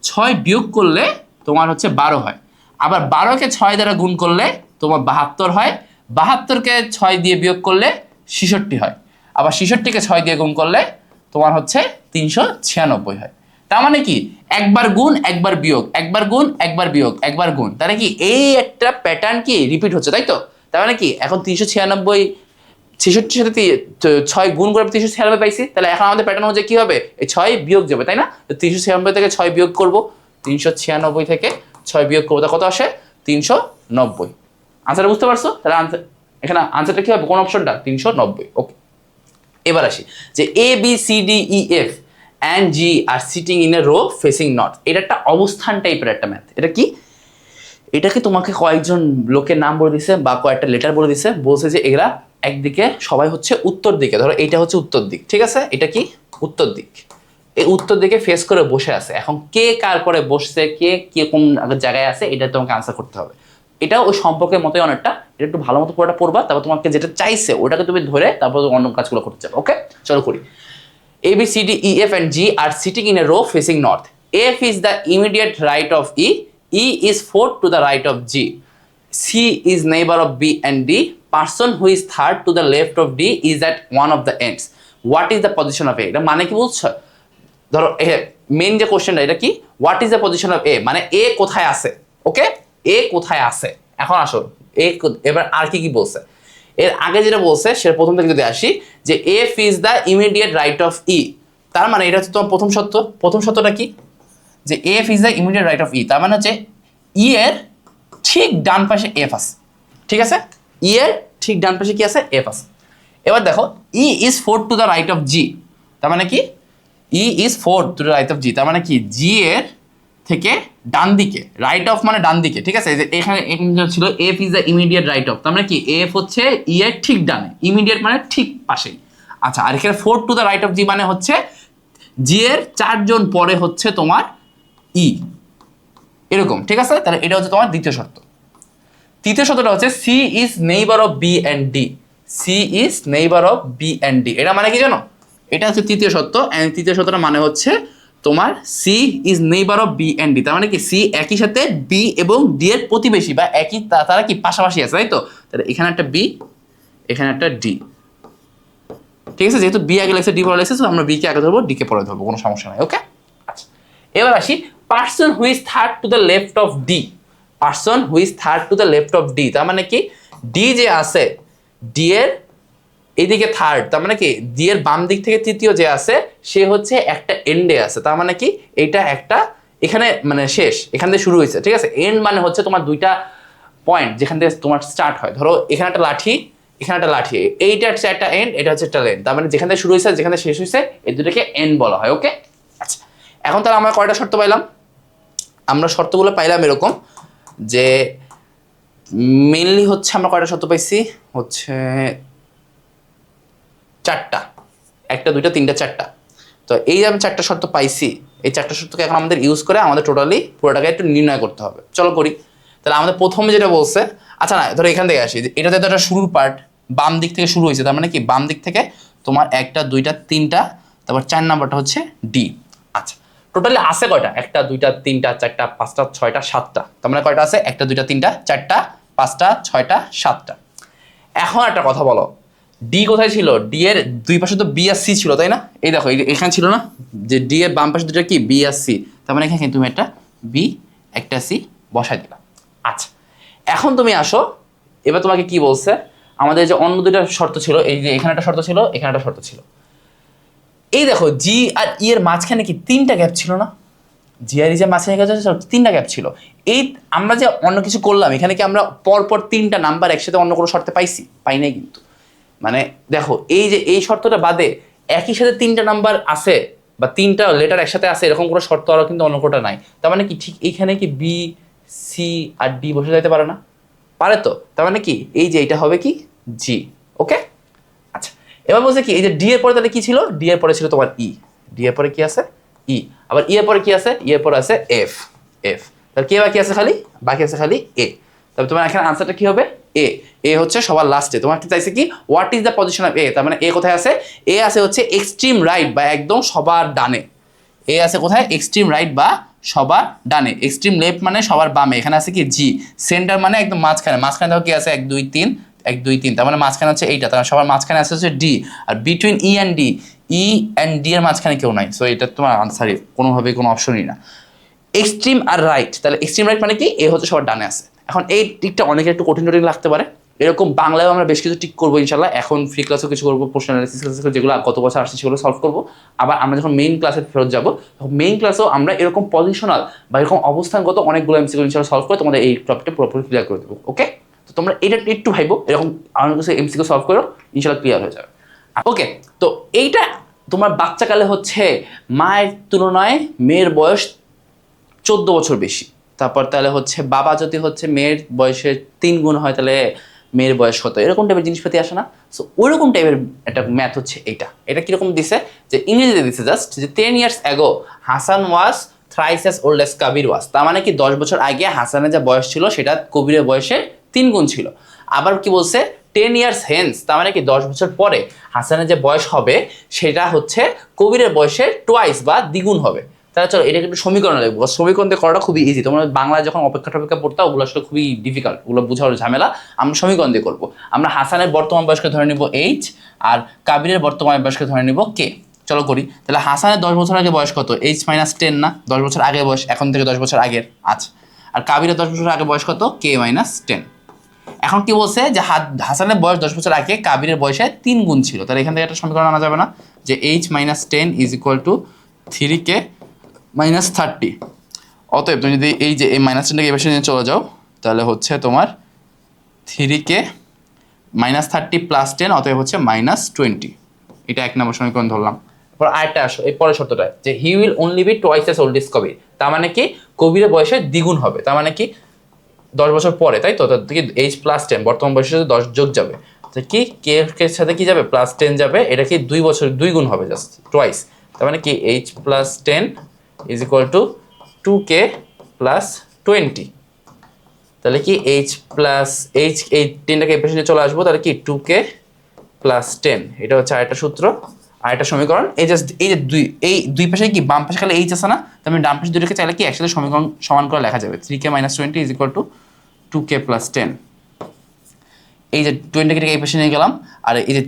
6 বিয়োগ করলে তোমার হচ্ছে 12 হয়। আবার 12কে 6 দ্বারা গুণ করলে তোমার 72 হয়। 72কে 6 দিয়ে বিয়োগ করলে 66 হয়। আবার 66কে 6 দিয়ে গুণ করলে তোমার হচ্ছে 396 হয়। তার মানে কি একবার গুণ একবার বিয়োগ, একবার গুণ একবার বিয়োগ, একবার গুণ, তাহলে কি এই একটা প্যাটার্ন কি রিপিট হচ্ছে, তাই তো? তার মানে কি এখন 396, 66 সাথে 6 গুণ করে 396 পাইছি, তাহলে এখন আমাদের প্যাটার্ন অনুযায়ী কি হবে? এই 6 বিয়োগ যাবে, তাই না? 396 থেকে 6 বিয়োগ করব, 396 থেকে 6 বিয়োগ করবো, তা কত আসে? 390। আনসারটা বুঝতে পারছো? তাহলে আনসার এখানে আনসারটা কি হবে? কোন অপশনটা? 390। ওকে, এবার আসি যে ABCDEF and G are sitting in a row facing north. এটা একটা অবস্থান টাইপের একটা ম্যাথ। এটা কি? এটাকে তোমাকে কয়েকজন লোকের নাম বলে দিছে বা কয়েকটা লেটার বলে দিছে, বলছে যে এরা একদিকে সবাই হচ্ছে উত্তর দিকে, ধরো এইটা হচ্ছে উত্তর দিক, ঠিক আছে? এটা কি উত্তর দিক, এই উত্তর দিকে ফেস করে বসে আছে। এখন কে কার পরে বসছে, কে কে কোন জায়গায় আছে, এটা তোমাকে আনসার করতে হবে। এটা ওই সম্পর্কের মতোই অনেকটা, এটা একটু ভালো মতো পুরোটা পড়বা, তারপর তোমাকে যেটা চাইছে ওটাকে তুমি ধরে তারপর অন্য কাজগুলো করতে চাও। ওকে, চলো করি। ABCDEF and G are sitting in a row facing north. F is the immediate right of E. E is fourth to the right of G. C is neighbor of B and D. Person who is third to the left of D is at one of the ends. What is the position of A? এটা মানে কি বলছো? ধরো মেইন যে কোশ্চেনটা, এটা কি? What is the position of A, মানে এ কোথায় আছে। ওকে, এ কোথায় আছে। এখন আসো এবার আর কি কি বলছে। এর আগে যেটা বলছে সেটা প্রথম থেকে যদি আসি, যে F is the immediate right of E, তার মানে এটা হচ্ছে তোমার প্রথম সত্য। প্রথম সত্যটা কি? যে F is the immediate right of E, তার মানে হচ্ছে ই এর ঠিক ডান পাশে এফ আছে, ঠিক আছে? ই এর ঠিক ডান পাশে কি আছে? এফ আছে। এবার দেখো E is fourth to the right of G, তার মানে কি E is fourth to the right of G, তার মানে কি জি এর থেকে ডান দিকে, রাইট অফ মানে ডান দিকে, ঠিক আছে? এখানে ছিল F is the immediate right of, তার মানে কি এফ হচ্ছে ই এর ঠিক ডানে, ইমিডিয়েট মানে ঠিক পাশেই। আচ্ছা, আর এখানে 4 টু দ্য রাইট অফ জি মানে হচ্ছে জি এর 4 জন পরে হচ্ছে তোমার ই, এরকম, ঠিক আছে? তাহলে এটা হচ্ছে তোমার দ্বিতীয় শর্ত। তৃতীয় শর্তটা হচ্ছে C is neighbour of B and D, C is neighbour of B and D. এটা মানে কি জানো? এটা হচ্ছে তৃতীয় শর্ত, এন্ড তৃতীয় শর্তটা মানে হচ্ছে তোমার C is neighbour of B and D, তার মানে কি সি একই সাথে বি এবং ডি এর প্রতিবেশী বা একই, তারা কি পাশাপাশি আছে, তাই তো? তাহলে এখানে একটা বি, এখানে একটা ডি, ঠিক আছে? যেহেতু বি আগে লেগেছে ডি পরে লেগেছে, আমরা বি কে আগে ধরবো, ডি কে পরে ধরবো, কোনো সমস্যা নাই। ওকে, আচ্ছা, এবার আসি person who is third to the left of D, person who is third to the left of D, তার মানে কি ডি যে আছে, ডি এর এইদিকে থার্ড, তার মানে কি ডি এর বাম দিক থেকে তৃতীয় যে আছে সে হচ্ছে একটা এন্ডে আছে, তার মানে কি এটা একটা এখানে মানে শেষ, এখান থেকে শুরু হয়েছে, ঠিক আছে? এন্ড মানে হচ্ছে তোমার দুইটা পয়েন্ট যেখান থেকে তোমার স্টার্ট হয়। ধরো এখানে একটা লাঠি, এখানে একটা লাঠি, এইটা হচ্ছে একটা এন্ড, এটা হচ্ছে একটা এন্ড, তার মানে যেখান থেকে শুরু হয়েছে যেখান থেকে শেষ হয়েছে এই দুটোকে এন্ড বলা হয়। ওকে, আচ্ছা, এখন তাহলে আমরা কয়টা শর্ত পাইলাম? আমরা শর্তগুলো পাইলাম এরকম যে মেইনলি হচ্ছে আমরা কয়টা শর্ত পাইছি, হচ্ছে 4টা, 1টা 2টা 3টা 4টা। তো এই যে আমি 4টা শর্ত পাইছি, এই 4টা শর্তকে এখন আমাদের ইউজ করে আমাদের টোটালি পুরোটাকে একটু নির্ণয় করতে হবে। চলো করি। তাহলে আমাদের প্রথমে যেটা বলছে, আচ্ছা না, ধরো এখান থেকে আসি, এটাতে তো একটা শুরুর পার্ট বাম দিক থেকে শুরু হয়েছে, তার মানে কি বাম দিক থেকে তোমার 1টা 2টা 3টা, তারপর 4 নাম্বারটা হচ্ছে ডি। আচ্ছা, টোটালি আছে কয়টা? 1টা 2টা 3টা 4টা 5টা 6টা 7টা, তার মানে কয়টা আছে? 1টা 2টা 3টা 4টা 5টা 6টা 7টা। এখন একটা কথা বলো, ডি কোথায় ছিল? ডি এর দুই পাশে তো বি আর সি ছিল, তাই না? এই দেখো এখানে ছিল না যে ডি এর বাম পাশে দুটো কি বি আর সি, তার মানে এখানে তুমি একটা বি একটা সি বসাই দিলা। আচ্ছা, এখন তুমি আসো, এবার তোমাকে কি বলছে? আমাদের যে অন্য দুইটা শর্ত ছিল, এই যে এখানে একটা শর্ত ছিল, এখানে একটা শর্ত ছিল। এই দেখো জি আর ই এর মাঝখানে কি 3টা গ্যাপ ছিল না? জি আর ই যে মাঝখানে 3টা গ্যাপ ছিল। এই আমরা যে অন্য কিছু করলাম, এখানে কি আমরা পরপর 3টা নাম্বার একসাথে অন্য কোনো শর্তে পাইছি? পাই নাই কিন্তু। মানে দেখো এই যে এই শর্তটা বাদে একই সাথে 3টা নাম্বার আছে বা 3টা লেটার একসাথে আছে, এরকম কোনো শর্ত আরও কিন্তু অন্য কোটা নাই। তার মানে কি ঠিক এইখানে কি বি সি আর ডি বসে যাইতে পারে না? পারে তো। তার মানে কি এই যে এটা হবে কি জি। ওকে, আচ্ছা, এবার বলছে কি এই যে ডি এর পরে তাহলে কি ছিল? ডি এর পরে ছিল তোমার ই, ডি এর পরে কি আছে? ই। আবার ই এর পরে কি আছে? ই এর পরে আছে এফ, এফ। তাহলে কে বাকি আছে? খালি বাকি আছে খালি এ। তবে তোমার এখানে আনসারটা কি হবে? এ। এ হচ্ছে সবার লাস্টে। তোমার কি চাইছে কি what is the position of A, তার মানে এ কোথায় আছে? এ আছে হচ্ছে এক্সট্রিম রাইট বা একদম সবার ডানে। এ আছে কোথায়? এক্সট্রিম রাইট বা সবার ডানে। এক্সট্রিম লেফট মানে সবার বামে। এখানে আছে কি জি। সেন্টার মানে একদম মাঝখানে। মাঝখানে দেখো কি আছে? 1 2 3, 1 2 3, তার মানে মাঝখানে হচ্ছে এইটা, তার মানে সবার মাঝখানে আছে হচ্ছে ডি। আর between E and D, E and D এর মাঝখানে কেউ নাই, সো এটা তোমার আনসারই, কোনোভাবে কোনো অপশনই না। এক্সট্রিম আর রাইট, তাহলে এক্সট্রিম রাইট মানে কি? এ হচ্ছে সবার ডানে আছে। এখন এই টিকটা অনেকের একটু কঠিন কঠিন লাগতে পারে, এরকম বাংলায়ও আমরা বেশ কিছু টিক করবো ইনশাল্লাহ। এখন ফ্রি ক্লাসও কিছু করবো, প্রশ্ন অ্যানালিসিস ক্লাস যেগুলো গত বছর আসছে সেগুলো সলভ করবো। আবার আমরা যখন মেইন ক্লাসে ফেরত যাবো, তখন মেইন ক্লাসেও আমরা এরকম পজিশনাল বা এরকম অবস্থানগত অনেকগুলো এমসিকিউ ইনশাল্লাহ সলভ করে তোমাদের এই টপিকটা পুরোপুরি ক্লিয়ার করে দেবো। ওকে, তো তোমরা এটা একটু ভাইবো, এরকম অনেক কিছু এমসিকিউ সলভ করো, ইনশাল্লাহ ক্লিয়ার হয়ে যাবে। ওকে, তো এইটা তোমার বাচ্চাকালে হচ্ছে মায়ের তুলনায় মেয়ের বয়স 14 বছর বেশি, তারপর তাহলে হচ্ছে বাবা যদি হচ্ছে মেয়ের বয়সের 3 গুণ হয়, তাহলে মেয়ের বয়স কত, এরকম টাইপের জিনিসপাতি আসে না? সো ওইরকম টাইপের একটা ম্যাথ হচ্ছে এইটা। এটা কীরকম দিছে যে ইংরেজিতে দিছে জাস্ট যে 10 years ago হাসান ওয়াজ থ্রাইস অ্যাজ ওল্ড অ্যাজ কবির ওয়াজ, তার মানে কি 10 বছর আগে হাসানের যে বয়স ছিল সেটা কবিরের বয়সের 3 গুণ ছিল। আবার কি বলছে 10 years hence, তার মানে কি 10 বছর পরে হাসানের যে বয়স হবে সেটা হচ্ছে কবিরের বয়সের টোয়াইস বা দ্বিগুণ হবে। তাহলে চলো এটাকে একটু সমীকরণ লিখবো। সমীকরণ দিয়ে করাটা খুবই ইজি, তোমরা বাংলায় যখন অপেক্ষা টপেক্ষা পড়তে ওগুলো আসলে খুবই ডিফিকাল্ট, ওগুলো বোঝার ঝামেলা। আমরা সমীকরণ দিয়ে করবো। আমরা হাসানের বর্তমান বয়সকে ধরে নিব এইচ, আর কাবিরের বর্তমান বয়সকে ধরে নিব কে। চলো করি। তাহলে হাসানের 10 বছর আগে বয়স কত? এইচ মাইনাস 10 না? 10 বছর আগে বয়স, এখন থেকে 10 বছর আগের। আচ্ছা, আর কাবিরের 10 বছর আগে বয়স কত? কে মাইনাস 10। এখন কি বলছে যে হাসানের বয়স 10 বছর আগে কাবিরের বয়সে 3 গুণ ছিল, তাহলে এখান থেকে একটা সমীকরণ আনা যাবে না যে H minus 10 is equal two 3k minus 30। অতএব তুমি যদি এই যে এই মাইনাস 10টাকে এই পাশে নিয়ে চলে যাও, তাহলে হচ্ছে তোমার 3k মাইনাস 30 প্লাস 10, অতএব হচ্ছে মাইনাস 20। এটা 1 নম্বর সমীকরণ ধরলাম। এরপর আরেকটা আসো, এই পরের শর্তটা যে he will only be twice as old age Kabir, তার মানে কি কবিরের বয়সের দ্বিগুণ হবে, তার মানে কি 10 বছর পরে, তাই তো? তার থেকে এইচ প্লাস 10 বর্তমান বয়সের সাথে 10 যোগ যাবে, তো কি কে এর সাথে কি যাবে প্লাস 10 যাবে, এটা কি 2 বছর 2 গুণ হবে, জাস্ট টোয়াইস। তার মানে কি H plus 10 is equal two 2k plus 20। তাহলে কি এইচ প্লাস এইচ, এই 10টাকে এই পাশে চলে আসবো, তাহলে কি 2k প্লাস 10, এটা হচ্ছে আরেকটা সূত্র, আরেকটা সমীকরণ। এই জাস্ট এই যে দুই পাশে কি বাম পাশে খালি এইচ আছে না, তার মানে ডান পাশে দুটোকে চাইলে কি একসাথে সমীকরণ সমান করে লেখা যাবে, 3k minus 20 is equal two 2k plus 10। এই যে 20কে এই পাশে নিয়ে গেলাম, আর এই যে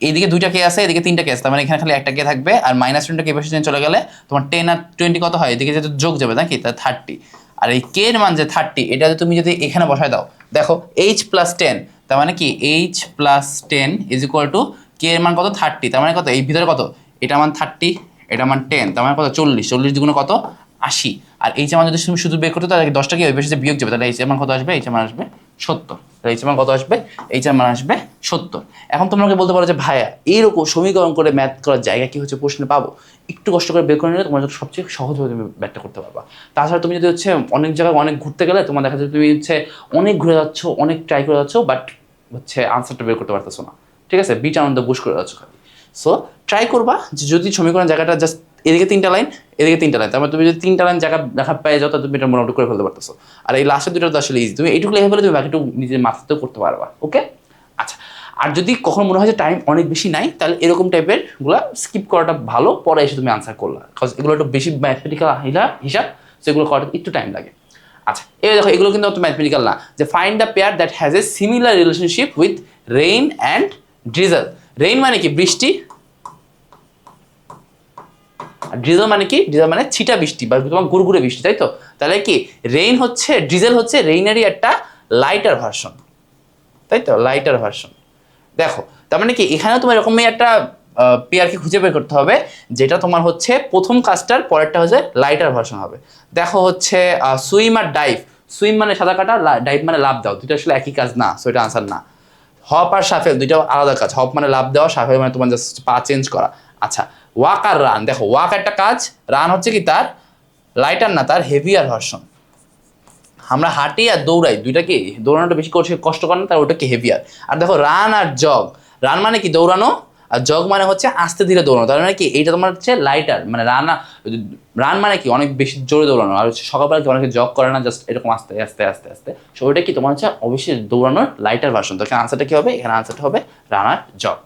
এইদিকে 2টা কে আছে, এদিকে 3টা কে আছে, তার মানে এখানে খালি একটা কে থাকবে, আর মাইনাস 20কে এই পাশে নিয়ে চলে গেলে তোমার 10 আর 20 কত হয়, এদিকে যেহেতু যোগ যাবে নাকি, তার 30। আর এই কে এর মান যে 30, এটা তুমি যদি এখানে বসায় দাও, দেখো h প্লাস 10, তার মানে কি h plus 10 is equal to K এর মান কত 30, তার মানে কত এই ভিতরে কত, এটা মান 30, এটা মান 10, তার মানে কত 40, 40 দ্বিগুণে কত 80। আর এইচ এর মান যদি তুমি শুধু বের করতে, তাহলে 10টা কি ওই পাশে বিয়োগ যাবে, তাহলে এইচ এর মান কত আসবে, এইচ এর মান আসবে 70। এইচ এর মান কত আসবে, এইচ এর মান আসবে 70। এখন তোমরা বলতে পারো যে ভাইয়া এইরকম সমীকরণ করে ম্যাথ করার জায়গা কি হচ্ছে প্রশ্নে পাবো, একটু কষ্ট করে বের করে নিলে তোমার সবচেয়ে সহজভাবে তুমি ম্যাথটা করতে পারবা। তাছাড়া তুমি যদি হচ্ছে অনেক জায়গায় অনেক ঘুরতে গেলে তোমার দেখা যায় তুমি হচ্ছে অনেক ঘুরে যাচ্ছ, অনেক ট্রাই করে যাচ্ছ, বাট হচ্ছে আনসারটা বের করতে পারতেছো না, ঠিক আছে, বিট আনন্দ বুশ করে যাচ্ছ খালি। সো ট্রাই করবা যে যদি সমীকরণ জায়গাটা জাস্ট এদিকে 3টা লাইন, এদিকে 3টা লাইন, তারপর তুমি যদি 3টা লাইন জায়গা দেখা পেয়ে যাও, তুমি এটা মোটামুটি করে ফেলতে পারতেছো। আর এই লাস্টের দুটো তো আসলে ইজি, তুমি এইটুকু লেখা ফেলে তুমি বাকিটুকু নিজের মাথাতেও করতে পারবা। ওকে, আচ্ছা। আর যদি কখনো মনে হয় যে টাইম অনেক বেশি নাই, তাহলে এরকম টাইপের গুলা স্কিপ করাটা ভালো, পরে এসে তুমি আনসার করলা, বিকজ এগুলো একটু বেশি ম্যাথমেটিক্যাল হিসাব, সেগুলো করাটা একটু টাইম লাগে। আচ্ছা, এবার দেখো এগুলো কিন্তু ম্যাথমেটিক্যাল না, যে find the pair that has a similar relationship with rain and drizzle. Rain মানে কি বৃষ্টি, ড্রিজল মানে কি, ড্রিজল মানে ছিটা বৃষ্টি বা তোমার গুড়গুড়ে বৃষ্টি, তাই তো? তাহলে কি রেইন হচ্ছে, ড্রিজল হচ্ছে রেইনেরই একটা লাইটার ভার্সন, তাই তো, লাইটার ভার্সন। দেখো তার মানে কি এখানেও তোমার এরকমই একটা পেয়ারকে খুঁজে বের করতে হবে, যেটা তোমার হচ্ছে প্রথম কাজটার পরেরটা হচ্ছে লাইটার ভার্সন হবে। দেখো হচ্ছে সুইম আর ডাইভ, সুইম মানে সাঁতার কাটা, ডাইভ মানে লাভ দাও, দুটো আসলে একই কাজ না, সো এটা আনসার না। হপ আর শাফেল দুইটা আলাদা কাজ, হপ মানে লাভ দেওয়া, শাফেল মানে তোমার জাস্ট পা চেঞ্জ করা। আচ্ছা, ওয়াক আর রান, দেখো ওয়াক একটা কাজ, রান হচ্ছে কি তার লাইটার না, তার হেভিয়ার ভার্সন। আমরা হাঁটি আর দৌড়াই, দুইটা কি দৌড়ানোটা বেশি কষ্ট করে না, তার ওটা কি হেভিয়ার। আর দেখো রান আর জগ, রান মানে কি দৌড়ানো, আর জগ মানে হচ্ছে আস্তে ধীরে দৌড়ানো, তার মানে কি এইটা তোমার হচ্ছে লাইটার, মানে রান মানে কি অনেক বেশি জোরে দৌড়ানো, আর হচ্ছে সকালবেলা কি অনেকে জগ করে না, জাস্ট এরকম আস্তে আস্তে আস্তে আস্তে, সো ওইটা কি তোমার হচ্ছে অবশ্যই দৌড়ানোর লাইটার ভার্সন। তো এখানে আনসারটা কি হবে, এখানে আনসারটা হবে রান আর জগ।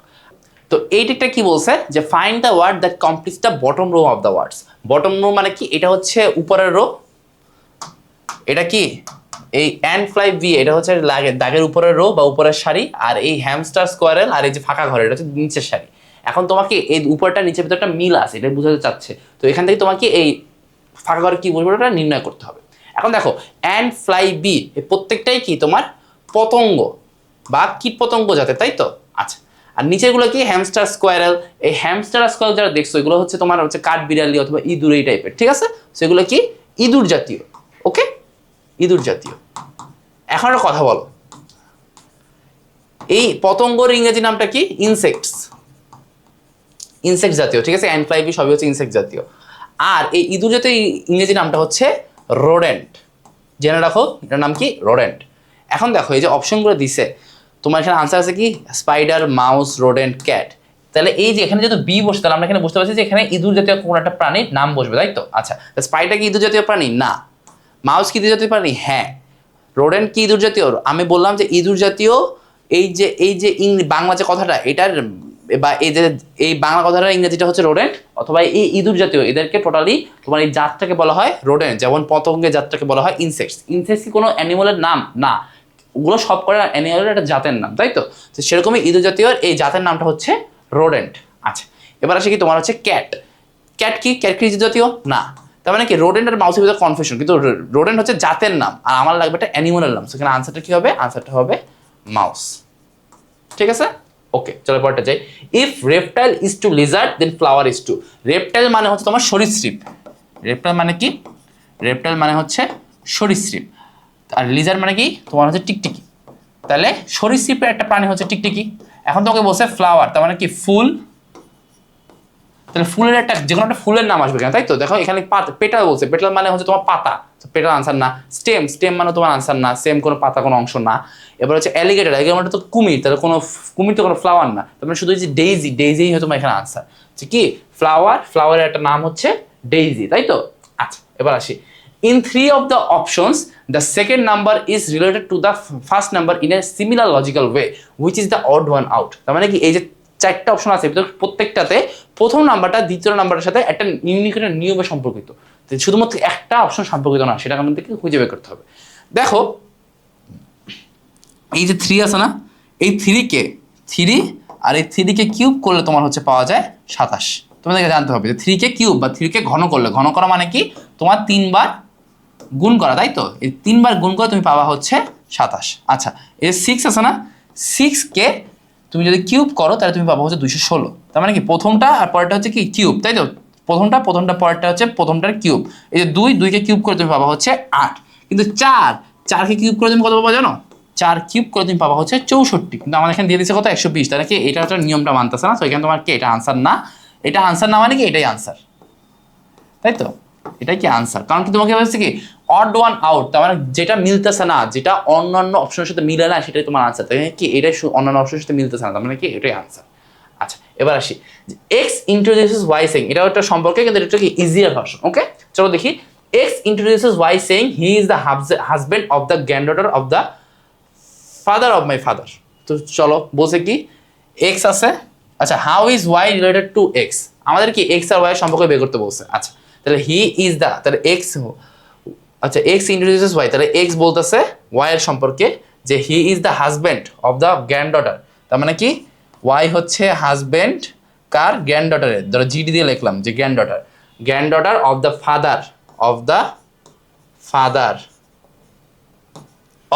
তো এই টিকটা কি বলছে, যে find the word that completes the bottom row of the words. Bottom row মানে কি, এটা হচ্ছে উপরের রো, এটা কি এই অ্যান্ড ফ্লাই ভি, এটা হচ্ছে দাগের উপরের রো বা উপরের সারি, আর এই হ্যামস্টার স্কোয়ারেল আর এই যে ফাঁকা ঘর, এটা হচ্ছে নিচের সারি। এখন তোমাকে এই উপরটা নিচের ভিতরটা মিল আছে, এটা বোঝাতে চাচ্ছে, তো এখান থেকে তোমাকে এই ফাঁকা ঘরে কি বলবো এটা নির্ণয় করতে হবে। এখন দেখো অ্যান্ড ফ্লাই বি, এই প্রত্যেকটাই কি তোমার পতঙ্গ বা কীট পতঙ্গ জাতের, তাই তো? আচ্ছা, আর নিচেরগুলো কি হ্যামস্টার স্কোয়ারেল, এই হ্যামস্টার স্কোয়ারেল যারা দেখছো এগুলো হচ্ছে তোমার হচ্ছে কাঠ বিড়ালি অথবা ইঁদুর এই টাইপের, ঠিক আছে? সেগুলো কি ইঁদুর জাতীয়, ওকে, ইঁদুর জাতীয়। এখন একটা কথা বলো, এই পতঙ্গর ইংরেজি নামটা কি? ইনসেক্টস, ইনসেক্ট জাতীয়, ঠিক আছে? অ্যান্ড ফ্লাই বি সবই হচ্ছে ইনসেক্ট জাতীয়। আর এই ইঁদুর জাতীয় ইংরেজি নামটা হচ্ছে রোডেন্ট, জেনে রাখো এটার নাম কি, রোডেন্ট। এখন দেখো এই যে অপশনগুলো দিছে, তোমার এখানে আনসার আছে কি স্পাইডার, মাউস, রোডেন্ট, ক্যাট। তাহলে এই যে এখানে যেহেতু বি বসে, তাহলে আমরা এখানে বুঝতে পারছি যে এখানে ইঁদুর জাতীয় কোনো একটা প্রাণীর নাম বসবে, তাই তো? আচ্ছা, স্পাইডার কি ইঁদুর জাতীয় প্রাণী? না। মাউস কি ইঁদুর জাতীয় প্রাণী? হ্যাঁ। রোডেন্ট কি ইঁদুর জাতীয়? আমি বললাম যে ইঁদুর জাতীয়, এই যে বাংলা যে কথাটা, এটার বা এই বাংলা কথাটার ইংরেজিটা হচ্ছে রোডেন্ট, অথবা এই ইঁদুর জাতীয়, এদেরকে টোটালি তোমার এই জাতটাকে বলা হয় রোডেন্ট, যেমন পতঙ্গের জাতটাকে বলা হয় ইনসেক্টস। ইনসেক্টস কি কোনো অ্যানিমালের নাম? না, ওগুলো সব করে অ্যানিমালের একটা জাতের নাম, তাই তো? তো সেরকমই ইঁদুর জাতীয় এই জাতের নামটা হচ্ছে রোডেন্ট। আচ্ছা, এবার আসে কি তোমার হচ্ছে ক্যাট। ক্যাট কি, ক্যাট কি ইঁদুর জাতীয়? না। তার মানে কি রোডেন্ট আর মাউসের ভিতরে কনফিউশন, কিন্তু রোডেন্ট হচ্ছে জাতের নাম, আর আমার লাগবে একটা অ্যানিমালের নাম, সেখানে আনসারটা কি হবে? আনসারটা হবে মাউস, ঠিক আছে? ওকে, চলো পরেরটা যাই। If reptile is to lizard then flower is to. Reptile মানে হচ্ছে তোমার সরীসৃপ, রেপটাইল মানে কি, রেপটাইল মানে হচ্ছে সরীসৃপ, আর লিজার্ড মানে কি তোমার হচ্ছে টিকটিকি। তাহলে সরীসৃপের একটা প্রাণী হচ্ছে টিকটিকি। এখন তোমাকে বলছে ফ্লাওয়ার, তার মানে কি ফুল, তাহলে ফুলের একটা যে কোনো একটা ফুলের নাম আসবে কেন, তাই তো? দেখো এখানে পেটাল বলছে, পেটাল মানে হচ্ছে তোমার পাতা, পেটাল আনসার না। স্টেম, স্টেম মানে তোমার আনসার না, সেম কোনো পাতা কোনো অংশ না। এবার হচ্ছে অ্যালিগেটর, অ্যালিগেটর মানে তো কুমির, তাহলে কোনো কুমির তো কোনো ফ্লাওয়ার না, তার মানে শুধু যে ডেইজি, ডেইজি হয়তো তোমার এখানে আনসার যে কি ফ্লাওয়ার, ফ্লাওয়ারের একটা নাম হচ্ছে ডেইজি, তাই তো? আচ্ছা এবার আসি, in three of the options the second number is related to the first number in a similar logical way which is the odd one out। তার মানে কি এই যে চারটা অপশন আছে প্রত্যেকটাতে প্রথম নাম্বারটা দ্বিতীয় নাম্বারের সাথে একটা ইউনিক নিয়মে সম্পর্কিত, শুধুমাত্র একটা অপশন সম্পর্কিত না, সেটা আমাদেরকে খুঁজে বের করতে হবে। দেখো এই যে 3 আছে না, এই 3 আর এই 3 কিউব করলে তোমার হচ্ছে পাওয়া যায় 27। তোমাদেরকে জানতে হবে যে 3 কিউব বা 3 ঘন করলে, ঘন করা মানে কি তোমার 3 বার গুণ করা, তাই তো? এই 3 বার গুণ করে তুমি পাবা হচ্ছে 27। আচ্ছা এই 6 আছে না, 6 তুমি যদি কিউব করো তাহলে তুমি পাবা হচ্ছে 216। তার মানে কি প্রথমটা আর পরেরটা হচ্ছে কি কিউব, তাই তো? প্রথমটা পরেরটা হচ্ছে প্রথমটার কিউব। এই যে 2কে কিউব করে তুমি পাবা হচ্ছে 8। কিন্তু 4কে কিউব করে তুমি কত পাবা জানো? 4 কিউব করে তুমি পাবা হচ্ছে 64। কিন্তু আমাদের এখানে দিয়ে দিচ্ছে কত 120, তাহলে কি এটা হচ্ছে নিয়মটা মানতেছে না, তো এখানে তোমার কি এটা আনসার না, এটা আনসার না মানে কি এটাই আনসার, তাই তো? এটাই কি আনসার, কারণ কি তোমাকে বলছে কি অড ওয়ান আউট, তার মানে যেটা মিলতেছে না, যেটা অন্যান্য অপশনের সাথে মিলে না, সেটাই তোমার আনসার। তাই কি এটাই অন্যান্য অপশনের সাথে মিলতেছে না, তার মানে কি এটাই আনসার। আচ্ছা এবার আসি, এক্স ইন্ট্রোডিউসেস ওয়াই সেইং, এটা একটা সম্পর্কে কিন্তু এটা কি ইজিয়ার ভার্সন। ওকে চলো দেখি, X introduces Y saying he is the husband of the granddaughter of the father of my father. তো চলো বলছে কি এক্স আছে, আচ্ছা how is Y related to X, আমাদের কি এক্স আর ওয়াই সম্পর্কে বের করতে বলছে। আচ্ছা তাহলে হি ইজ দ্য, তাহলে এক্স, আচ্ছা এক্স ইন্ট্রোডিউসেস ওয়াই, তাহলে এক্স বলতেছে ওয়াই এর সম্পর্কে যে he is the husband of the granddaughter, তার মানে কি ওয়াই হচ্ছে হাজব্যান্ড কার, গ্র্যান্ডডটারের, ধরো জিডি দিয়ে লিখলাম যে granddaughter of the father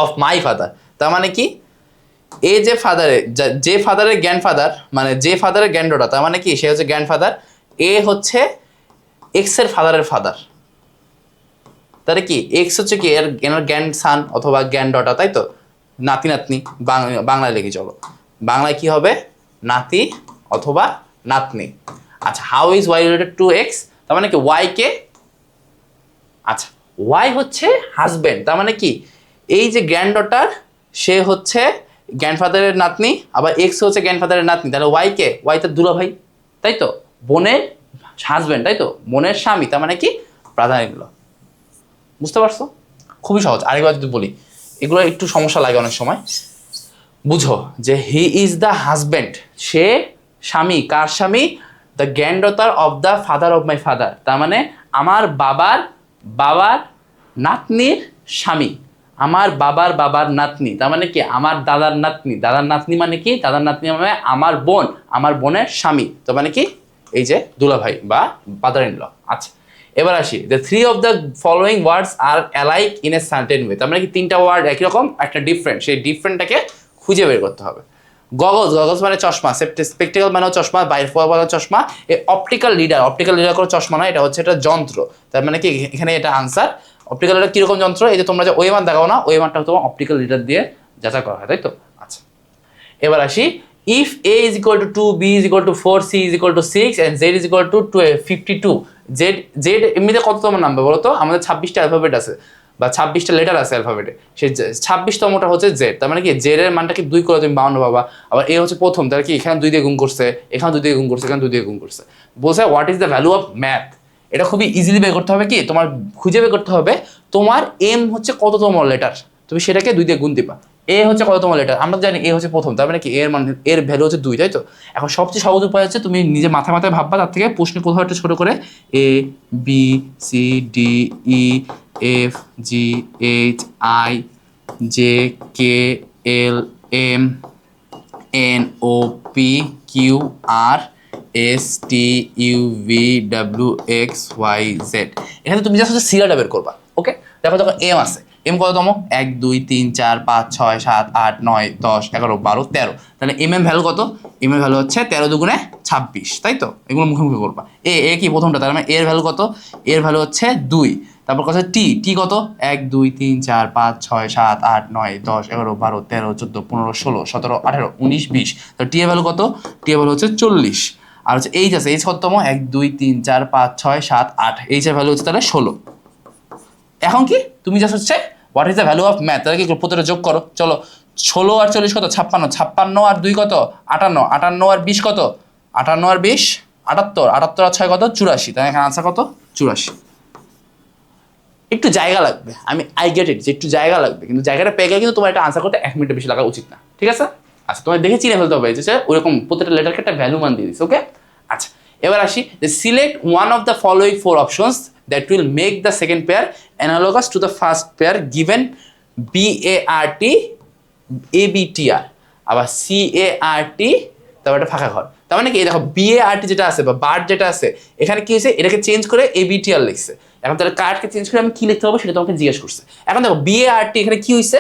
of my father. তার মানে কি এই যে ফাদারের, যে ফাদারের গ্র্যান্ডফাদার মানে যে ফাদারের গ্র্যান্ডডটার, তার মানে কি সে হচ্ছে গ্র্যান্ডফাদার, এ হচ্ছে এক্স এর ফাদারের ফাদার, তাহলে কি এক্স হচ্ছে কি এর গ্র্যান্ড সান অথবা গ্র্যান্ড ডটার, তাই তো? নাতি নাতনি, বাংলায় লিখি চলো, বাংলায় কি হবে নাতি অথবা নাতনি। আচ্ছা how is Y related to x, তার মানে কি ওয়াই কে, আচ্ছা ওয়াই হচ্ছে হাজবেন্ড, তার মানে কি এই যে গ্র্যান্ড ডটার সে হচ্ছে গ্র্যান্ডফাদারের নাতনি, আবার এক্স হচ্ছে গ্র্যান্ডফাদারের নাতনি, তাহলে ওয়াই কে, ওয়াই তার দুলা ভাই, তাই তো? বোনের হাজবেন্ড, তাই তো? বোনের স্বামী, তার মানে কি প্রাধান্য। বুঝতে পারছো? খুবই সহজ। আরেকবার যদি বলি, এগুলো একটু সমস্যা লাগে অনেক সময়, বুঝো যে হি ইজ দ্য হাজব্যান্ড, সে স্বামী, কার স্বামী? The granddaughter of the father of my father, তার মানে আমার বাবার নাতনির স্বামী, আমার বাবার নাতনি, তার মানে কি আমার দাদার নাতনি, দাদার নাতনি মানে কি দাদার নাতনি মানে আমার বোন, আমার বোনের স্বামী, তো মানে কি এই যে দুলাভাই বা ফাদার ইন ল। আচ্ছা এবার আসি, the three of the following words are alike in a certain way, তার মানে কি তিনটা ওয়ার্ড একই রকম, একটা ডিফারেন্ট, সেই ডিফারেন্টটাকে খুঁজে বের করতে হবে। গগলস মানে চশমা, স্পেকটেকল মানে চশমা, বাইফোকাল মানে চশমা, এই অপটিক্যাল লিডার কোনো চশমা নয়, এটা হচ্ছে একটা যন্ত্র, তার মানে কি এখানে এটা আনসার। অপটিক্যাল লিডার কিরকম যন্ত্র, এই যে তোমরা যে ওয়েমার দেখাও না, ওয়েমারটা তোমার অপটিক্যাল লিডার দিয়ে যাচাই করা হয়, তাই তো? আচ্ছা এবার আসি, if a is equal to 2, b is equal to 4, c is equal to 6 and z is equal to 52, z এমনিতে কততম নাম্বার বলো তো? আমাদের 26টা অ্যালফাবেট আছে বা 26টা লেটার আছে অ্যালফাবেটে, সেই 26তমটা হচ্ছে z, তার মানে কি z এর মানটা কি 2 করে তুমি 52 পাবা। আবার a হচ্ছে প্রথম, তাহলে কি এখানে 2 দিয়ে গুণ করছে, এখানে 2 দিয়ে গুণ করছে, এখানে 2 দিয়ে গুণ করছে। বলছে what is the value of math, এটা খুবই ইজিলি বের করতে হবে, কি তোমার খুঁজে বের করতে হবে তোমার m হচ্ছে কততম লেটার, তুমি সেটাকে 2 দিয়ে গুণ দিবা। এ হচ্ছে কততম লেটার, আমরা জানি এ হচ্ছে প্রথম, তার মানে কি এর মানে এর ভ্যালু হচ্ছে 2, তাই তো? এখন সবচেয়ে সহজ উপায় হচ্ছে তুমি নিজে মাথায় ভাববা, তার থেকে প্রশ্ন কোথাও একটা ছোট করে A B C D E F G H I J K L M N O P Q R S T U V W X Y Z, এখানে তুমি জাস্ট হচ্ছে সিরিয়ালটা বের করবা। ওকে দেখো দেখো এম আছে, এম কততম? 1 2 3 4 5 6 7 8 9 10 11 12 13, তাহলে এম ভ্যালু কত? এম এর ভ্যালু হচ্ছে 13 দুগুণে 26, তাই তো? এগুলো মুখে মুখে করবা। এ কি প্রথমটা, তার মানে এর ভ্যালু কত? এর ভ্যালু হচ্ছে 2, তারপর কত টি কত? 1 2 3 4 5 6 7 8 9 10 11 12 13 14 15 16 17 18 19 20, তো টি এর ভ্যালু কত? টি এর ভ্যালু হচ্ছে 40। আর হচ্ছে এইচ আছে, এইচ কততম, 1 2 3 4 5 6 7 8, এইচ এর ভ্যালু হচ্ছে তাহলে 16। এখন কি তুমি জাস্ট হচ্ছে what is the value of math, তাহলে কি প্রত্যেকটা যোগ করো। চলো 16 আর 40 কত, 56, 56 আর 2 কত, 58, 58 আর 20 কত, 58 আর 20 78, 78 আর 6 কত, 84, তাহলে এখানে আনসার কত, 84। একটু জায়গা লাগবে, আমি আই গেট ইট যে একটু জায়গা লাগবে, কিন্তু জায়গাটা পেয়ে গেলে কিন্তু তোমার একটা আনসার করতে 1 মিনিটের বেশি লাগা উচিত না, ঠিক আছে। আচ্ছা তোমার দেখে চিনে ফেলতে হবে যে ওইরকম প্রত্যেকটা লেটারকে একটা ভ্যালু মান দিয়ে দিস, ওকে। আচ্ছা এবার আসি যে select one of the following 4 options that will make the second pair analogous to the first pair given BART ABTR, আবার CART, তারপর একটা ফাঁকা ঘর। তার মানে কি দেখো BART যেটা আছে বা বার্ট যেটা আছে, এখানে কি হয়েছে, এটাকে চেঞ্জ করে ABTR লিখছে। এখন তাহলে কার্ডকে চেঞ্জ করে আমি কি লিখতে হবে সেটা তোমাকে জিজ্ঞেস করছে। এখন দেখো BART এখানে কি হয়েছে,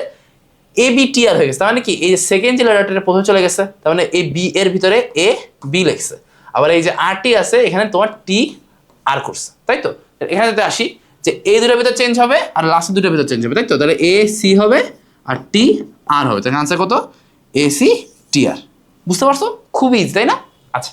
ABTR হয়ে গেছে, তার মানে কি এই যে সেকেন্ড যে লেটারটা প্রথমে চলে গেছে, তার মানে এই বি এর ভিতরে AB লিখছে। আবার এই যে RT আছে এখানে তোমার TR করছে, তাই তো। এখানে যদি আসি যে এই দুটোর ভিতরে চেঞ্জ হবে আর লাস্টের দুটোর ভিতরে চেঞ্জ হবে, তাই তো। তাহলে AC হবে আর TR হবে, তাহলে আনসার কত, ACTR। বুঝতে পারছো, খুব ইজি তাই না। আচ্ছা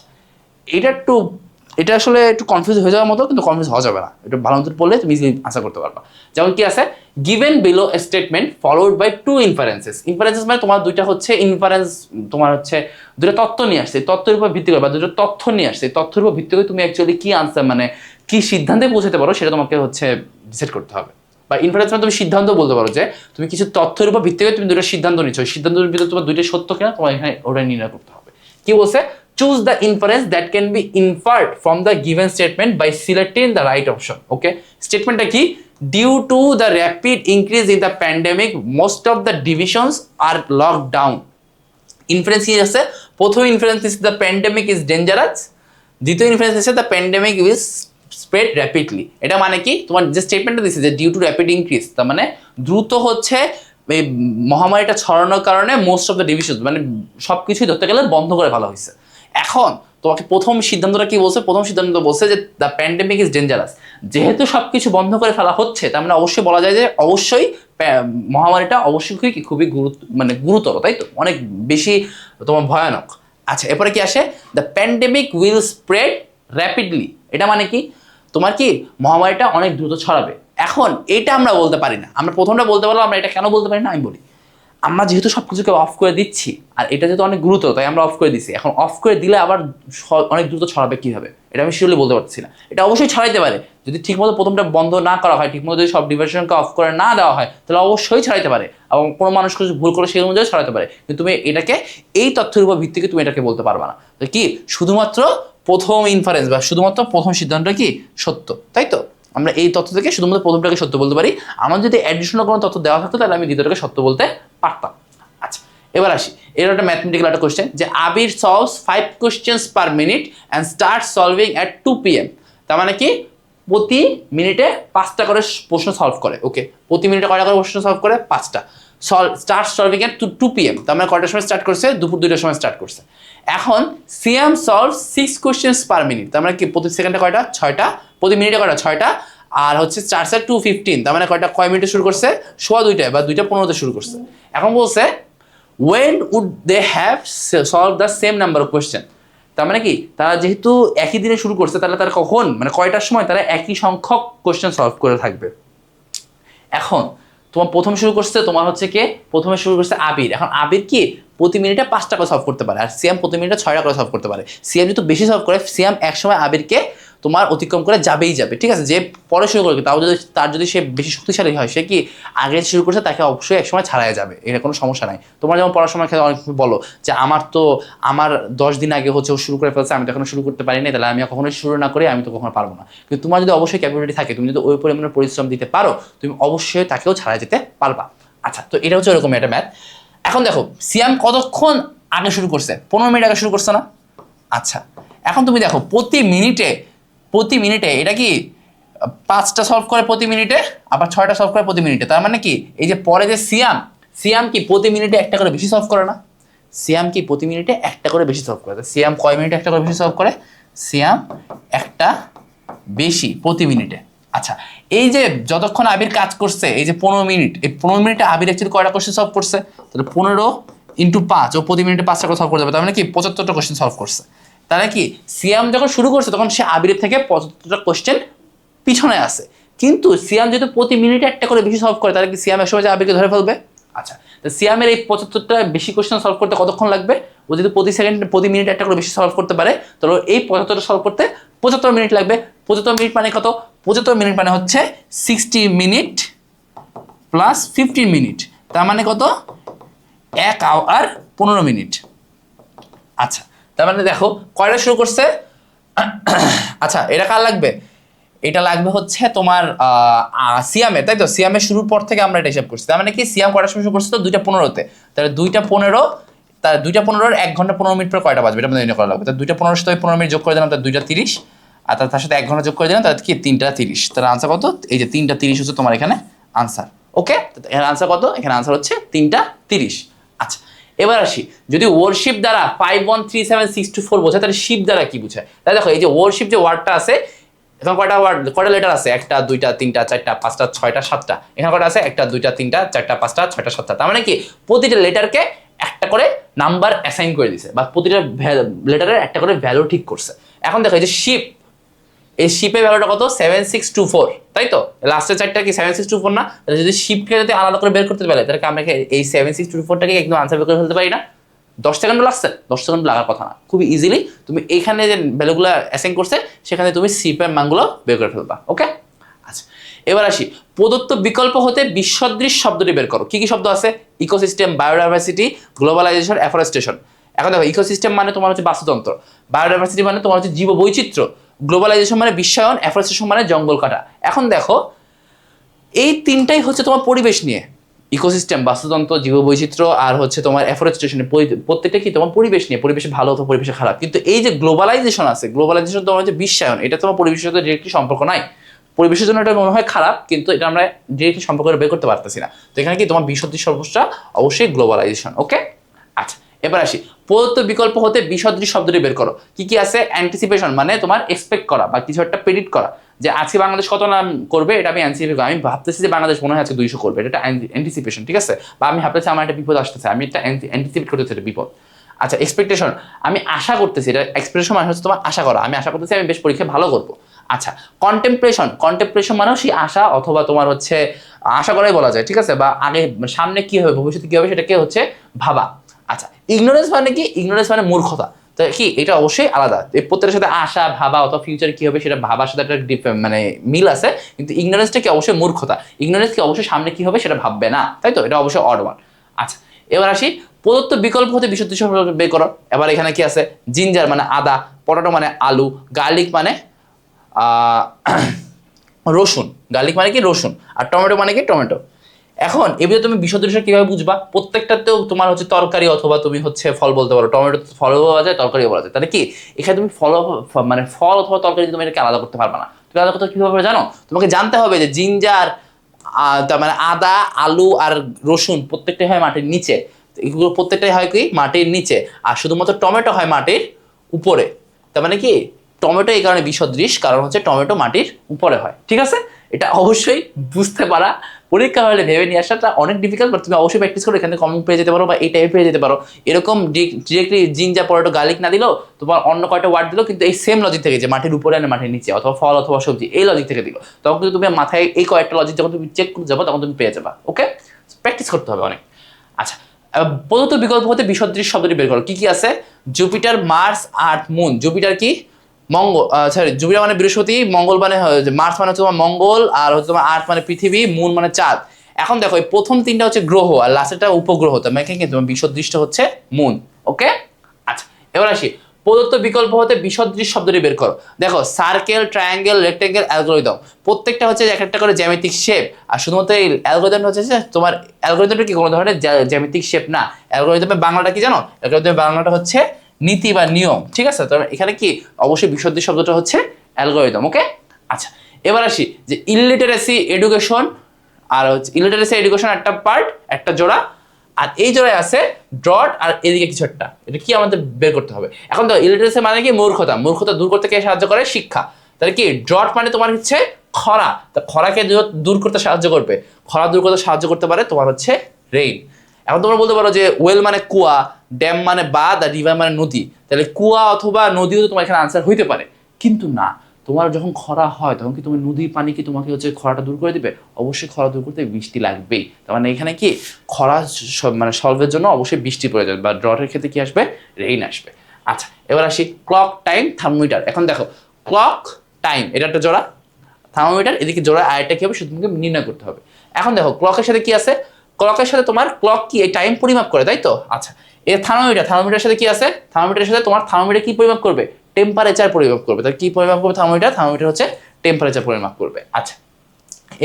এটা আসলে একটু কনফিউজ হয়ে যাওয়ার মতো, কিন্তু কনফিউজ হওয়া যাবে না, একটু ভালো মতো পড়লে তুমি ইজিলি আনসার করতে পারবা। যেমন কি আছে, given below a statement followed by 2 inferences. Inferences মানে তোমার দুইটা হচ্ছে ইনফারেন্স, তোমার হচ্ছে দুটো তথ্য নিয়ে আসছে, তথ্যের উপর ভিত্তি করে বা দুটো তথ্য নিয়ে আসছে, তথ্যের উপর ভিত্তি করে তুমি অ্যাকচুয়ালি কি আনসার মানে কি সিদ্ধান্তে পৌঁছাতে পারো সেটা তোমাকে হচ্ছে ডিসাইড করতে হবে। বা ইনফারেন্স মানে তুমি সিদ্ধান্ত বলতে পারো যে তুমি কিছু তথ্যের উপর ভিত্তি করে তুমি দুটো সিদ্ধান্ত নিচ্ছ, সিদ্ধান্তের ভিতরে তোমার দুইটা সত্য কিনা তোমার এখানে ওটা নির্ণয় করতে হবে। কি বলছে, choose the inference that can be inferred from the given statement by selecting the right option. Okay, statementটা কি, due to the rapid increase in the pandemic most of the divisions are locked down. Inference কি আছে, প্রথম inference is the pandemic is dangerous, দ্বিতীয় ইনফারেন্স আছে the pandemic will spread rapidly। এটা মানে কি, তোমার যে স্টেটমেন্টটা দিছে যে ডিউ টু র্যাপিড ইনক্রিজ, তার মানে দ্রুত হচ্ছে এই মহামারীটা ছড়ানোর কারণে মোস্ট অফ দ্য ডিভিশন মানে সবকিছুই ধরতে গেলে বন্ধ করে ফেলা হয়েছে। এখন তোমাকে প্রথম সিদ্ধান্তটা কি বলছে, প্রথম সিদ্ধান্ত বলছে যে দ্য প্যান্ডেমিক ইজ ডেঞ্জারাস। যেহেতু সবকিছু বন্ধ করে ফেলা হচ্ছে, তার মানে অবশ্যই বলা যায় যে অবশ্যই মহামারীটা অবশ্যই খুবই গুরুতর, তাই তো, অনেক বেশি তোমার ভয়ানক। আচ্ছা এরপরে কি আসে, the pandemic will spread rapidly. এটা মানে কি, তোমার কি মহামারীটা অনেক দ্রুত ছড়াবে। এখন এটা আমরা বলতে পারি না, আমরা প্রথমটা বলতে পারলাম, আমরা এটা কেন বলতে পারি না আমি বলি। আমরা যেহেতু সব কিছুকে অফ করে দিচ্ছি আর এটা যেহেতু অনেক গুরুতর, তাই আমরা অফ করে দিচ্ছি। এখন অফ করে দিলে আবার অনেক দ্রুত ছড়াবে কীভাবে, এটা আমি শিওরলি বলতে পারছি না। এটা অবশ্যই ছড়াইতে পারে যদি ঠিকমতো প্রথমটা বন্ধ না করা হয়, ঠিকমতো যদি সব ডিভাইসকে অফ করে না দেওয়া হয়, তাহলে অবশ্যই ছড়াইতে পারে এবং কোনো মানুষকে ভুল করে সেই অনুযায়ী ছড়াতে পারে। কিন্তু তুমি এটাকে এই তথ্যের উপর ভিত্তিকে তুমি এটাকে বলতে পারবে না। তো কি শুধুমাত্র প্রথম ইনফারেন্স বা শুধুমাত্র প্রথম সিদ্ধান্তটা কি সত্য, তাই তো। আমরা এই তথ্য থেকে শুধুমাত্র প্রথমটাকে সত্য বলতে পারি। আমার যদি অ্যাডিশনাল কোনো তথ্য দেওয়া থাকতো তাহলে আমি দ্বিতীয়টাকে সত্য বলতে পারতাম। আচ্ছা এবার আসি, এর একটা ম্যাথমেটিক্যাল একটা কোশ্চেন যে Abir solves 5 questions per minute and start solving at 2 PM। তার মানে কি প্রতি মিনিটে 5টা করে প্রশ্ন সলভ করে। ওকে, প্রতি মিনিটে কয়টা করে প্রশ্ন সলভ করে, 5টা। স্টার্ট সলভিং অ্যাট 2 PM, তার মানে কয়টার সময় স্টার্ট করছে, দুপুর 2টার সময় স্টার্ট করছে। এখন সিয়াম সলভ 6 কোশ্চেন্স পার মিনিট, তার মানে কি প্রতি সেকেন্ডে কয়টা, 6টা, প্রতি মিনিটে কয়টা, 6টা, আর হচ্ছে 4 2:15, তার মানে কয় মিনিটে শুরু করছে, 2:15 বা 2:15 শুরু করছে। এখন বলছে when would they have solved the same number of question, তার মানে কি তারা যেহেতু একই দিনে শুরু করছে তাহলে তারা কখন মানে কয়টার সময় তারা একই সংখ্যক কোশ্চেন সলভ করে থাকবে। এখন তোমার প্রথম শুরু করছে তোমার হচ্ছে কে, প্রথমে শুরু করছে আবির। এখন আবির কি প্রতি মিনিটে 5টা করে সলভ করতে পারে, আর সিয়াম প্রতি মিনিটে 6টা করে সলভ করতে পারে। সিয়াম যেহেতু বেশি সলভ করে, সিয়াম একসময় আবিরকে তোমার অতিক্রম করে যাবেই যাবে, ঠিক আছে। যে পরে শুরু করবে তার যদি সে বেশি শক্তিশালী হয়, সে কি আগে শুরু করছে তাকে অবশ্যই একসময় ছাড়াই যাবে, এটা কোনো সমস্যা নাই। তোমার যেমন পড়াশোনার ক্ষেত্রে অনেক বলো যে আমার 10 দিন আগে হচ্ছে ও শুরু করে ফেলছে, আমি তো এখনো শুরু করতে পারিনি, তাহলে আমি কখনোই শুরু না করে আমি তো কখনো পারবো না। কিন্তু তোমার যদি অবশ্যই ক্যাপাবিলিটি থাকে, তুমি যদি ওই পরিমাণে পরিশ্রম দিতে পারো, তুমি অবশ্যই তাকেও ছাড়াই যেতে পারবা। আচ্ছা তো এটা হচ্ছে ওরকম একটা ম্যাথ। এখন দেখো সিয়াম কতক্ষণ আগে শুরু করছে, 15 মিনিট আগে শুরু করছে না। আচ্ছা এখন তুমি দেখো প্রতি মিনিটে এটা কি 5টা সলভ করে প্রতি মিনিটে, আবার 6টা সলভ করে প্রতি মিনিটে। তার মানে কি এই যে পরে যে সিয়াম কি প্রতি মিনিটে একটা করে বেশি সলভ করে না, সিয়াম কি প্রতি মিনিটে একটা করে বেশি সলভ করে। সিয়াম কয় মিনিটে একটা করে বেশি সলভ করে, সিয়াম একটা বেশি প্রতি মিনিটে। আচ্ছা এই যে যতক্ষণ আবির কাজ করছে এই যে 15 মিনিট, এই 15 মিনিটে আবির অ্যাকচুয়ালি কয়টা কোশ্চেন সলভ করছে, তাহলে 15 × 5 ও প্রতি মিনিটে 5টা করে সলভ করতে হবে, তার মানে কি 75টা কোশ্চেন সলভ করছে। তাহলে কি সিয়াম যখন শুরু করছে তখন সে আবিরের থেকে 75টা কোশ্চেন পিছনে আছে, কিন্তু সিয়াম যেহেতু প্রতি মিনিটে একটা করে বেশি সলভ করে, তাহলে কি সিয়াম একসময় যে আবিরকে ধরে ফেলবে? আচ্ছা, তো সিয়ামের এই 75টা বেশি কোশ্চেন সলভ করতে কতক্ষণ লাগবে? ও যদি প্রতি মিনিটে একটা করে বেশি সলভ করতে পারে, তাহলে এই 75টা সলভ করতে 75 মিনিট লাগবে। 75 মিনিট মানে কত? 75 মিনিট মানে হচ্ছে 60 মিনিট প্লাস 15 মিনিট, তার মানে কত? 1 আওয়ার 15 মিনিট। আচ্ছা, তার মানে দেখো কয়টা শুরু করছে। আচ্ছা, এটা কার লাগবে? এটা লাগবে হচ্ছে তোমার সিয়ামে, তাই তো? সিয়ামের শুরুর পর থেকে আমরা এটা হিসাব করছি। তার মানে কি সিয়াম কয়টা সময় শুরু করছে? তো 2:15-তে। তাহলে 2:15, তার 2:15 1 ঘন্টা 15 মিনিট পর কয়টা বাজবে এটা আমাদের নির্ণয় করা লাগবে। তাহলে 2:15 সাথে 15 মিনিট যোগ করে দিলাম, তাহলে 2:30, আর তার সাথে 1 ঘন্টা যোগ করে দিলাম, তাহলে কি 3:30। তাহলে আনসার কত? এই যে 3:30 হচ্ছে তোমার এখানে আনসার। ওকে, এখানে আনসার কত? এখানে আনসার হচ্ছে 3:30। আচ্ছা, এবার আসি, যদি ওয়ারশিপ দ্বারা 5137624 বোঝায়, তাহলে শিপ দ্বারা কি বোঝায়? তাহলে দেখো এই যে ওয়ারশিপ যে ওয়ার্ডটা আছে, এখন কয়টা ওয়ার্ড, কয়টা লেটার আছে? 1টা 2টা 3টা 4টা 5টা 6টা 7টা। এখানে কয়টা আছে? 1টা 2টা 3টা 4টা 5টা 6টা 7টা। তার মানে কি প্রতিটা লেটারকে একটা করে নাম্বার অ্যাসাইন করে দিছে, বা প্রতিটা লেটারের একটা করে ভ্যালু ঠিক করছে। এখন দেখো এই যে শিপ, এই শিপের ভ্যালুটা কত? 7624, তাই তো? লাস্টের 4টা কি 7624 না? তাহলে যদি শিপকে যদি আলাদা করে বের করতে পারে, তাহলে আমরা এই 7624টাকে একদম আনসার বের করে ফেলতে পারি না? 10 সেকেন্ড লাগছে? 10 সেকেন্ড লাগার কথা না, খুবই ইজিলি তুমি এইখানে যে ভ্যালুগুলো অ্যাসাইন করছে সেখানে তুমি শিপের মানগুলো বের করে ফেলবা। ওকে, আচ্ছা, এবার আসি, প্রদত্ত বিকল্প হতে বিসদৃশ শব্দটি বের করো। কি কি শব্দ আছে? Ecosystem, biodiversity, globalisation, afforestation. এখন দেখো ইকোসিস্টেম মানে তোমার হচ্ছে বাস্তুতন্ত্র, বায়োডাইভার্সিটি মানে তোমার হচ্ছে জীববৈচিত্র্য, গ্লোবালাইজেশন মানে বিশ্বায়ন, এফরেস্টেশন মানে জঙ্গল কাটা। এখন দেখো এই তিনটাই হচ্ছে তোমার পরিবেশ নিয়ে, ইকোসিস্টেম বাস্তুতন্ত্র, জীববৈচিত্র্য, আর হচ্ছে তোমার এফরেস্টেশন, প্রত্যেকটা কি তোমার পরিবেশ নিয়ে, পরিবেশে ভালো অথবা পরিবেশে খারাপ। কিন্তু এই যে গ্লোবালাইজেশন আছে, গ্লোবালাইজেশন তোমার হচ্ছে বিশ্বায়ন, এটা তোমার পরিবেশের সাথে ডিরেক্টলি সম্পর্ক নাই। পরিবেশের জন্য এটা মনে হয় খারাপ, কিন্তু এটা আমরা ডিরেক্টলি সম্পর্ক বের করতে পারতেছি না। তো এখানে কি তোমার বিসদৃশ সমস্যা? অবশ্যই গ্লোবালাইজেশন। ওকে, আচ্ছা, এবার আসি, প্রদত্ত বিকল্প হতে বিসদৃশ শব্দটি বের করো। কি কি আছে? অ্যান্টিসিপেশন মানে তোমার এক্সপেক্ট করা বা কিছু একটা প্রেডিক্ট করা, যে আজকে বাংলাদেশ কত নাম করবে এটা আমি অ্যান্টিসিপেট করি। আমি ভাবতেছি যে বাংলাদেশ মনে হয় আজকে 200 করবে, এটা একটা অ্যান্টিসিপেশন, ঠিক আছে? বা আমি ভাবতেছি আমার একটা বিপদ আসতেছে, আমি একটা অ্যান্টিসিপেট করতেছি এটা বিপদ। আচ্ছা, এক্সপেকটেশন, আমি আশা করতেছি, এটা এক্সপেকটেশন মানে হচ্ছে তোমার আশা করা, আমি আশা করতেছি আমি বেশ পরীক্ষায় ভালো করবো। আচ্ছা, কন্টেম্পলেশন, কন্টেম্পলেশন মানেও সেই আশা অথবা তোমার হচ্ছে আশা করাই বলা যায়, ঠিক আছে? বা আগে সামনে কি হবে, ভবিষ্যতে কি হবে সেটাকে হচ্ছে ভাবা। আচ্ছা, ইগনোরেন্স মানে কি? ইগনোরেন্স মানে মূর্খতা। তো কি এটা অবশ্যই আলাদা, এই প্রত্যেকটার সাথে আশা ভাবা অথবা ফিউচার কি হবে সেটা ভাবার সাথে একটা মানে মিল আছে, কিন্তু ইগনোরেন্সটা কি অবশ্যই মূর্খতা। ইগনোরেন্স কি অবশ্যই সামনে কি হবে সেটা ভাববে না, তাই তো? এটা অবশ্যই অড ওয়ান। আচ্ছা, এবার আসি, প্রদত্ত বিকল্প হতে বিশুদ্ধ বের করো। এবার এখানে কি আছে? জিঞ্জার মানে আদা, পটাটো মানে আলু, গার্লিক মানে রসুন, গার্লিক মানে কি রসুন, আর টমেটো মানে কি টমেটো। এখন এবারে তুমি বিশুদ্ধ কিভাবে বুঝবা? প্রত্যেকটাতেও তোমার হচ্ছে তরকারি অথবা তুমি হচ্ছে ফল বলতে পারো, টমেটো ফলও বলা যায়, তরকারিও বলা যায়। তাহলে কি এখানে তুমি মানে ফল অথবা তরকারি তুমি এটাকে আলাদা করতে পারবে না। তুমি আলাদা করতে কিভাবে জানো? তোমাকে জানতে হবে যে জিঞ্জার, তার মানে আদা, আলু আর রসুন প্রত্যেকটাই হয় মাটির নিচে, এগুলো প্রত্যেকটাই হয় কি মাটির নিচে, আর শুধুমাত্র টমেটো হয় মাটির উপরে। তার মানে কি টমেটো এই কারণে বিসদৃশ, কারণ হচ্ছে টমেটো মাটির উপরে হয়, ঠিক আছে? এটা অবশ্যই বুঝতে পারা, পরীক্ষা হলে ভেবে নিয়ে আসাটা অনেক ডিফিকাল্ট, বাট তুমি অবশ্যই প্র্যাকটিস করো, এখানে কমন পেয়ে যেতে পারো বা এই টাইপের পেয়ে যেতে পারো। এরকম ডিরেক্টলি জিঞ্জার পটেটো গার্লিক না দিলেও তোমার অন্য কয়টা ওয়ার্ড দিলো, কিন্তু এই সেম লজিক থেকে, যে মাটির উপরে আর মাটির নিচে অথবা ফল অথবা সবজি, এই লজিক থেকে দিল, তখন কিন্তু তুমি মাথায় এই কয়েকটা লজিক যখন তুমি চেক করতে যাবো তখন তুমি পেয়ে যাবা। ওকে, প্র্যাকটিস করতে হবে অনেক। আচ্ছা, প্রদত্ত বিকল্প হতে বিসদৃশ শব্দটি বের করো। কি কি আছে? জুপিটার, মার্স, আর্থ, মুন। জুপিটার কি? মঙ্গল, সরি, জুপিটার মানে বৃহস্পতি, মঙ্গল মানে মার্স মানে হচ্ছে তোমার মঙ্গল, আর হচ্ছে তোমার আর্থ মানে পৃথিবী, মুন মানে চাঁদ। এখন দেখো এই প্রথম তিনটা হচ্ছে গ্রহ আর লাস্টেরটা উপগ্রহ, তো মানে কি তোমার বিসদৃষ্ট হচ্ছে মুন। ওকে, আচ্ছা, এবার আসি, প্রদত্ত বিকল্প হতে বিসদৃশ শব্দটি বের করো। দেখো সার্কেল, ট্রায়াঙ্গেল, রেক্টেঙ্গেল, অ্যালগরিদম, প্রত্যেকটা হচ্ছে এক একটা করে জ্যামিতিক শেপ, আর শুধুমাত্র এই অ্যালগরিদম হচ্ছে যে তোমার অ্যালগরিদমটা কি কোনো ধরনের জ্যামিতিক শেপ না। অ্যালগরিদমের বাংলাটা কি জানো? অ্যালগরিদমের বাংলাটা হচ্ছে নীতি বা নিয়ম, ঠিক আছে? তো এখানে কি অবশ্যই বিসদৃশ শব্দটা হচ্ছে অ্যালগরিদম। ওকে, আচ্ছা, এবার আসি যে ইলিটারেসি এডুকেশন, আর হচ্ছে ইলিটারেসি এডুকেশন একটা পার্ট, একটা জোড়া, আর এই জোড়ায় আছে ডট আর এদিকে কিছু একটা, এটা কি আমাদের বের করতে হবে। এখন দেখো ইলিটারেসি মানে কি? মূর্খতা, মূর্খতা দূর করতে কে সাহায্য করে? শিক্ষা। তাহলে কি ডট মানে তোমার হচ্ছে খরা, তা খরাকে দূর করতে সাহায্য করবে, খরা দূর করতে সাহায্য করতে পারে তোমার হচ্ছে রেইন। এখন তোমরা বলতে পারো যে ওয়েল মানে কুয়া, ড্যাম মানে বাঁধ, আর রিভার মানে নদী, তাহলে কুয়া অথবা নদীও তো তোমার এখানে আনসার হইতে পারে। কিন্তু না, তোমার যখন খরা হয় তখন কি তোমার নদীর পানি কি তোমাকে হচ্ছে খরাটা দূর করে দিবে? অবশ্যই খরা দূর করতে বৃষ্টি লাগবেই। তার মানে এখানে কি খরা মানে সলভের জন্য অবশ্যই বৃষ্টি প্রয়োজন, বা ড্রটের ক্ষেত্রে কি আসবে? রেইন আসবে। আচ্ছা, এবার আসি ক্লক, টাইম, থার্মোমিটার। এখন দেখো ক্লক, টাইম এটা একটা জোড়া, থার্মোমিটার এদিকে জোড়া, আরেকটা কি হবে সেটা তোমাকে নির্ণয় করতে হবে। এখন দেখো ক্লকের সাথে কি আছে? ক্লকের সাথে তোমার ক্লক কি এই টাইম পরিমাপ করে, তাই তো? আচ্ছা, এর থার্মোমিটার, থার্মোমিটারের সাথে কি আছে? থার্মোমিটারের সাথে তোমার থার্মোমিটার কি পরিমাপ করবে? টেম্পারেচার পরিমাপ করবে। তাহলে কি পরিমাপ করবে থার্মোমিটার? থার্মোমিটার হচ্ছে টেম্পারেচার পরিমাপ করবে। আচ্ছা,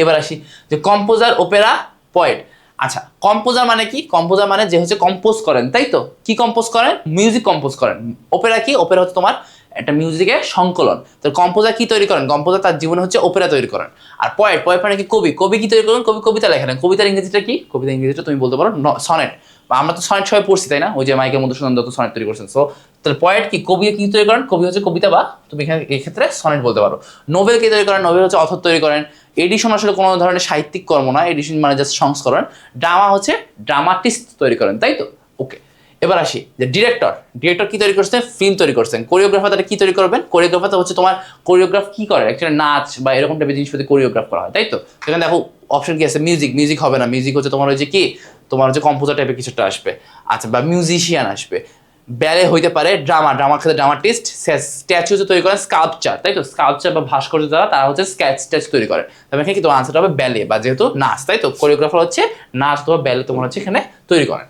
এবার আসি যে কম্পোজার, ওপেরা, পয়েট। আচ্ছা, কম্পোজার মানে কি? কম্পোজার মানে যে হচ্ছে কম্পোজ করেন, তাই তো? কি কম্পোজ করেন? মিউজিক কম্পোজ করেন। ওপেরা কি? ওপেরা হচ্ছে তোমার একটা মিউজিকের সংকলন। তো কম্পোজার কি তৈরি করেন? কম্পোজার তার জীবনে হচ্ছে ওপেরা তৈরি করেন। আর পয়েট, পয়েট মানে কি? কবি। কবি কি তৈরি করেন? কবি কবিতা লেখেন। কবিতার ইংরেজিটা কি? কবিতার ইংরেজিটা তুমি বলতে পারো সনেট, বা আমরা তো সনেট সবাই পড়ছি, তাই না? ওই যে মাইকেল মধুসূদন দত্ত সনেট তৈরি করছেন। সো তাহলে পয়েট কি? কবি কি তৈরি করেন? কবি হচ্ছে কবিতা, বা তুমি এখানে এই ক্ষেত্রে সনেট বলতে পারো। নোবেল কে তৈরি করেন? নোবেল হচ্ছে অথর তৈরি করেন। এডিশন আসলে কোনো ধরনের সাহিত্যিক কর্ম না, এডিশন মানে জাস্ট সংস্করণ। ড্রামা হচ্ছে ড্রামাটিস্ট তৈরি করেন, তাই তো? ওকে, এবার আসি যে ডিরেক্টর। ডিরেক্টর কি তৈরি করছেন? ফিল্ম তৈরি করছেন। কোরিওগ্রাফার তারা কি তৈরি করবেন? কোরিওগ্রাফার তো হচ্ছে তোমার কোরিওগ্রাফ কি করে? অ্যাকচুয়ালি নাচ বা এরকম টাইপের জিনিসপত্র কোরিওগ্রাফ করা হয়, তাই তো? সেখানে দেখো অপশন কি আছে? মিউজিক। মিউজিক হবে না, মিউজিক হচ্ছে তোমার ওই যে কি, তোমার হচ্ছে কম্পোজার টাইপের কিছুটা আসবে। আচ্ছা, বা মিউজিশিয়ান আসবে। ব্যালে হইতে পারে, ড্রামা, ড্রামার ক্ষেত্রে ড্রামাটিস্ট। স্ট্যাচু তৈরি করেন স্কাল্পচার, তাই তো? স্কাল্পচার বা ভাস্কর্য দ্বারা তারা হচ্ছে স্ট্যাচু তৈরি করে। তবে এখানে কি তোমার আনসারটা হবে ব্যালে, বা যেহেতু নাচ, তাই তো? কোরিওগ্রাফার হচ্ছে নাচ অথবা ব্যালে তোমার হচ্ছে এখানে তৈরি করেন।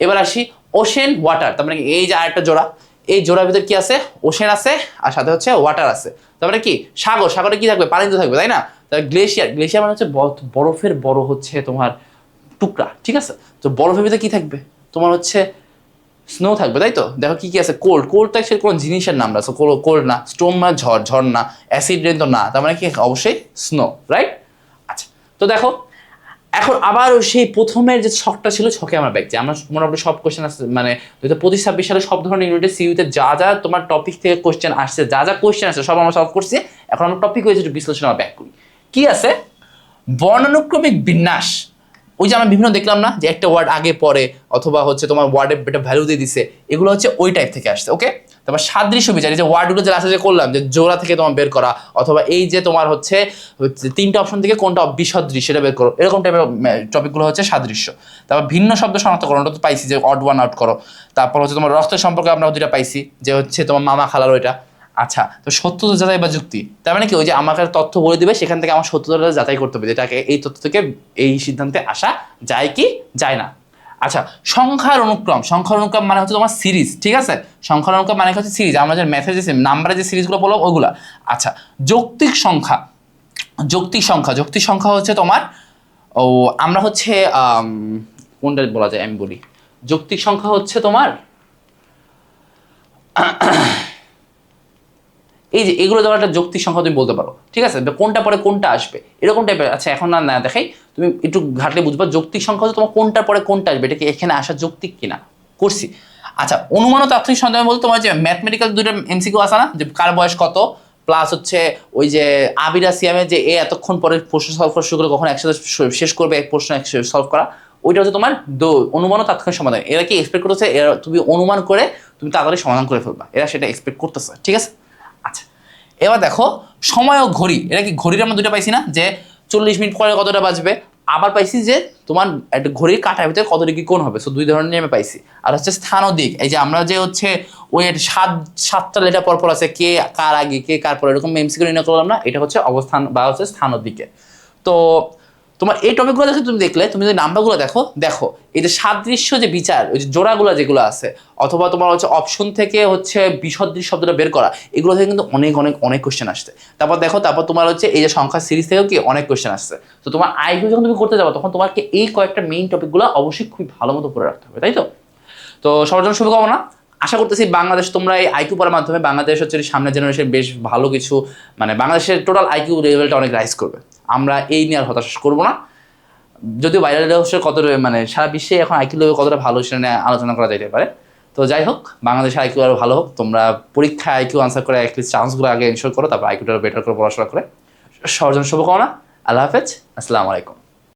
এবার আসি ওশেন, ওয়াটার। তার মানে এই যে আরেকটা জোড়া, এই জোড়ার ভিতরে কি আছে? ওশেন আছে, আর সাথে হচ্ছে ওয়াটার আছে। তার মানে কি সাগর, সাগরে কি থাকবে? পানি তো থাকবে, তাই না? তাহলে গ্লেশিয়ার, গ্লেশিয়ার মানে হচ্ছে বরফের বড় হচ্ছে তোমার টুকরা, ঠিক আছে? তো বরফের ভিতরে কি থাকবে? তোমার হচ্ছে স্নো থাকবে, তাই তো? দেখো কি কি আছে? কোল্ড, কোল্ড তো অ্যাকচুয়ালি কোনো জিনিসের নাম না, কোল্ড না। স্টোম মানে ঝড়, ঝড় না। অ্যাসিড রেন তো না, তার মানে কি অবশ্যই স্নো, রাইট? আচ্ছা, তো দেখো এখন আবার সেই প্রথমের যে ছকটা ছিল, ছকে আমরা ব্যাক যাই। আমরা মোটামুটি সব কোশ্চেন আসছে, মানে 2025-26 সালে সব ধরনের ইউনিটে সিইউতে যা যা তোমার টপিক থেকে কোশ্চেন আসছে, যা যা কোশ্চেন আসছে সব আমরা সলভ করছি। এখন আমরা টপিক হয়েছে একটু বিশ্লেষণ আমরা ব্যাক করি। কি আছে? বর্ণানুক্রমিক বিন্যাস। ওই যে আমরা বিভিন্ন দেখলাম না যে একটা ওয়ার্ড আগে পরে, অথবা হচ্ছে তোমার ওয়ার্ডের একটা ভ্যালু দিয়ে দিছে, এগুলো হচ্ছে ওই টাইপ থেকে আসছে। ওকে, তারপর সাদৃশ্য বিচার, এই যে ওয়ার্ডগুলো যে লাস্টে যে করলাম যে জোড়া থেকে তোমার বের করা, অথবা এই যে তোমার হচ্ছে তিনটা অপশন থেকে কোনটা বিসদৃশ সেটা বের করো, এরকম টাইপের টপিকগুলো হচ্ছে সাদৃশ্য। তারপর ভিন্ন শব্দ শনাক্তকরণ, ওটা তো পাইছি যে অড ওয়ান আউট করো। তারপর হচ্ছে তোমার রক্তের সম্পর্কে আমরা দুইটা পাইছি, যে হচ্ছে তোমার মামা খালার ওইটা। আচ্ছা, তো সত্যতা যাচাই বা যুক্তি, তার মানে কি ওই যে আমাকে তথ্য বলে দিবে, সেখান থেকে আমার সত্যতাটা যাচাই করতে হবে, যেটাকে এই তথ্য থেকে এই সিদ্ধান্তে আসা যায় কি যায় না। আচ্ছা, সংখ্যার অনুক্রম। সংখ্যার অনুক্রম মানে হচ্ছে তোমার সিরিজ, ঠিক আছে? সংখ্যার অনুক্রম মানে হচ্ছে সিরিজ, আমরা যে ম্যাথের যে নাম্বারের যে সিরিজগুলো বলবো ওগুলা। আচ্ছা, যৌক্তিক সংখ্যা। যৌক্তিক সংখ্যা, যৌক্তিক সংখ্যা হচ্ছে তোমার আমরা হচ্ছে কোনটা বলা যায় আমি বলি। যৌক্তিক সংখ্যা হচ্ছে তোমার এই যে এগুলো তোমার একটা যৌক্তিক সংখ্যা তুমি বলতে পারো, ঠিক আছে? কোনটা পরে কোনটা আসবে এরকম টাইপের। আচ্ছা, এখন না দেখাই, তুমি একটু ঘাটলে বুঝবা যৌক্তিক সংখ্যা হচ্ছে তোমার কোনটার পরে কোনটা আসবে, এটা কি এখানে আসা যৌক্তিক কিনা করছি। আচ্ছা, অনুমান ও তাৎক্ষণিক সন্দেহ বলতে তোমার যে ম্যাথমেটিক্যাল দুইটা এমসিকিউ আসে না, যে কার বয়স কত, প্লাস হচ্ছে ওই যে আবিরা সিয়ামের যে এতক্ষণ পরে প্রশ্ন সলভ করা শুরু করে কখন একসাথে শেষ করবে এক প্রশ্ন সলভ করা, ওইটা হচ্ছে তোমার অনুমান ও তাৎক্ষণিক সমাধান। এরা কি এক্সপেক্ট করতেছে এরা তুমি অনুমান করে তুমি তাড়াতাড়ি সমাধান করে ফেলবা, এরা সেটা এক্সপেক্ট করতেছে, ঠিক আছে? আচ্ছা, এবার দেখো সময় ও ঘড়ি। এটা কি ঘড়ির আমরা দুটো পাইছি না, যে 40 মিনিট পরে কতটা বাজবে। আবার পাইছি যে তোমার একটা ঘড়ির কাঁটার ভিতরে কত ডিগ্রি কোণ হবে। সো দুই ধরনের আমি পাইছি। আর হচ্ছে স্থান ও দিক, এই যে আমরা যে হচ্ছে ওই সাতটা লেটার পরপর আছে, কে কার আগে কে কার পরে, এরকম এমসিকিউ নির্ণয় করলাম না, এটা হচ্ছে অবস্থান বা হচ্ছে স্থান ও দিকে। তো তোমার এই টপিকগুলো দেখে তুমি দেখলে, তুমি যদি নাম্বারগুলো দেখো, দেখো এই যে সাদৃশ্য যে বিচার, ওই যে জোড়াগুলো যেগুলো আছে, অথবা তোমার হচ্ছে অপশন থেকে হচ্ছে বিসদৃশ শব্দটা বের করা, এগুলো থেকে কিন্তু অনেক অনেক অনেক কোশ্চেন আসছে। তারপর দেখো, তারপর তোমার হচ্ছে এই যে সংখ্যা সিরিজ থেকেও কি অনেক কোশ্চেন আসছে। তো তোমার আইকিউ যখন তুমি করতে যাবো, তখন তোমাকে এই কয়েকটা মেইন টপিকগুলো অবশ্যই খুবই ভালো মতো করে রাখতে হবে, তাই তো? তো সবার জন্য শুভকামনা। আশা করতেছি বাংলাদেশ তোমরা এই আইকিউ পড়ার মাধ্যমে বাংলাদেশ হচ্ছে সামনের জেনারেশন বেশ ভালো কিছু, মানে বাংলাদেশের টোটাল আইকিউ লেভেলটা অনেক রাইজ করবে। আমরা এই নিয়ে আর হতাশ করবো না। যদিও বাইরের রহস্যের কত মানে সারা বিশ্বে এখন আইকিউ লেভেল কতটা ভালো সেটা নিয়ে আলোচনা করা যেতে পারে। তো যাই হোক, বাংলাদেশের আইকিউ আরও ভালো হোক। তোমরা পরীক্ষায় আইকিউ আনসার করে অ্যাটলিস্ট চান্সগুলো আগে এনশোর করো, তারপর আইকিউটা বেটার করে পড়াশোনা করে। সবার জন্য শুভকামনা। আল্লাহ হাফেজ, আসসালামু আলাইকুম।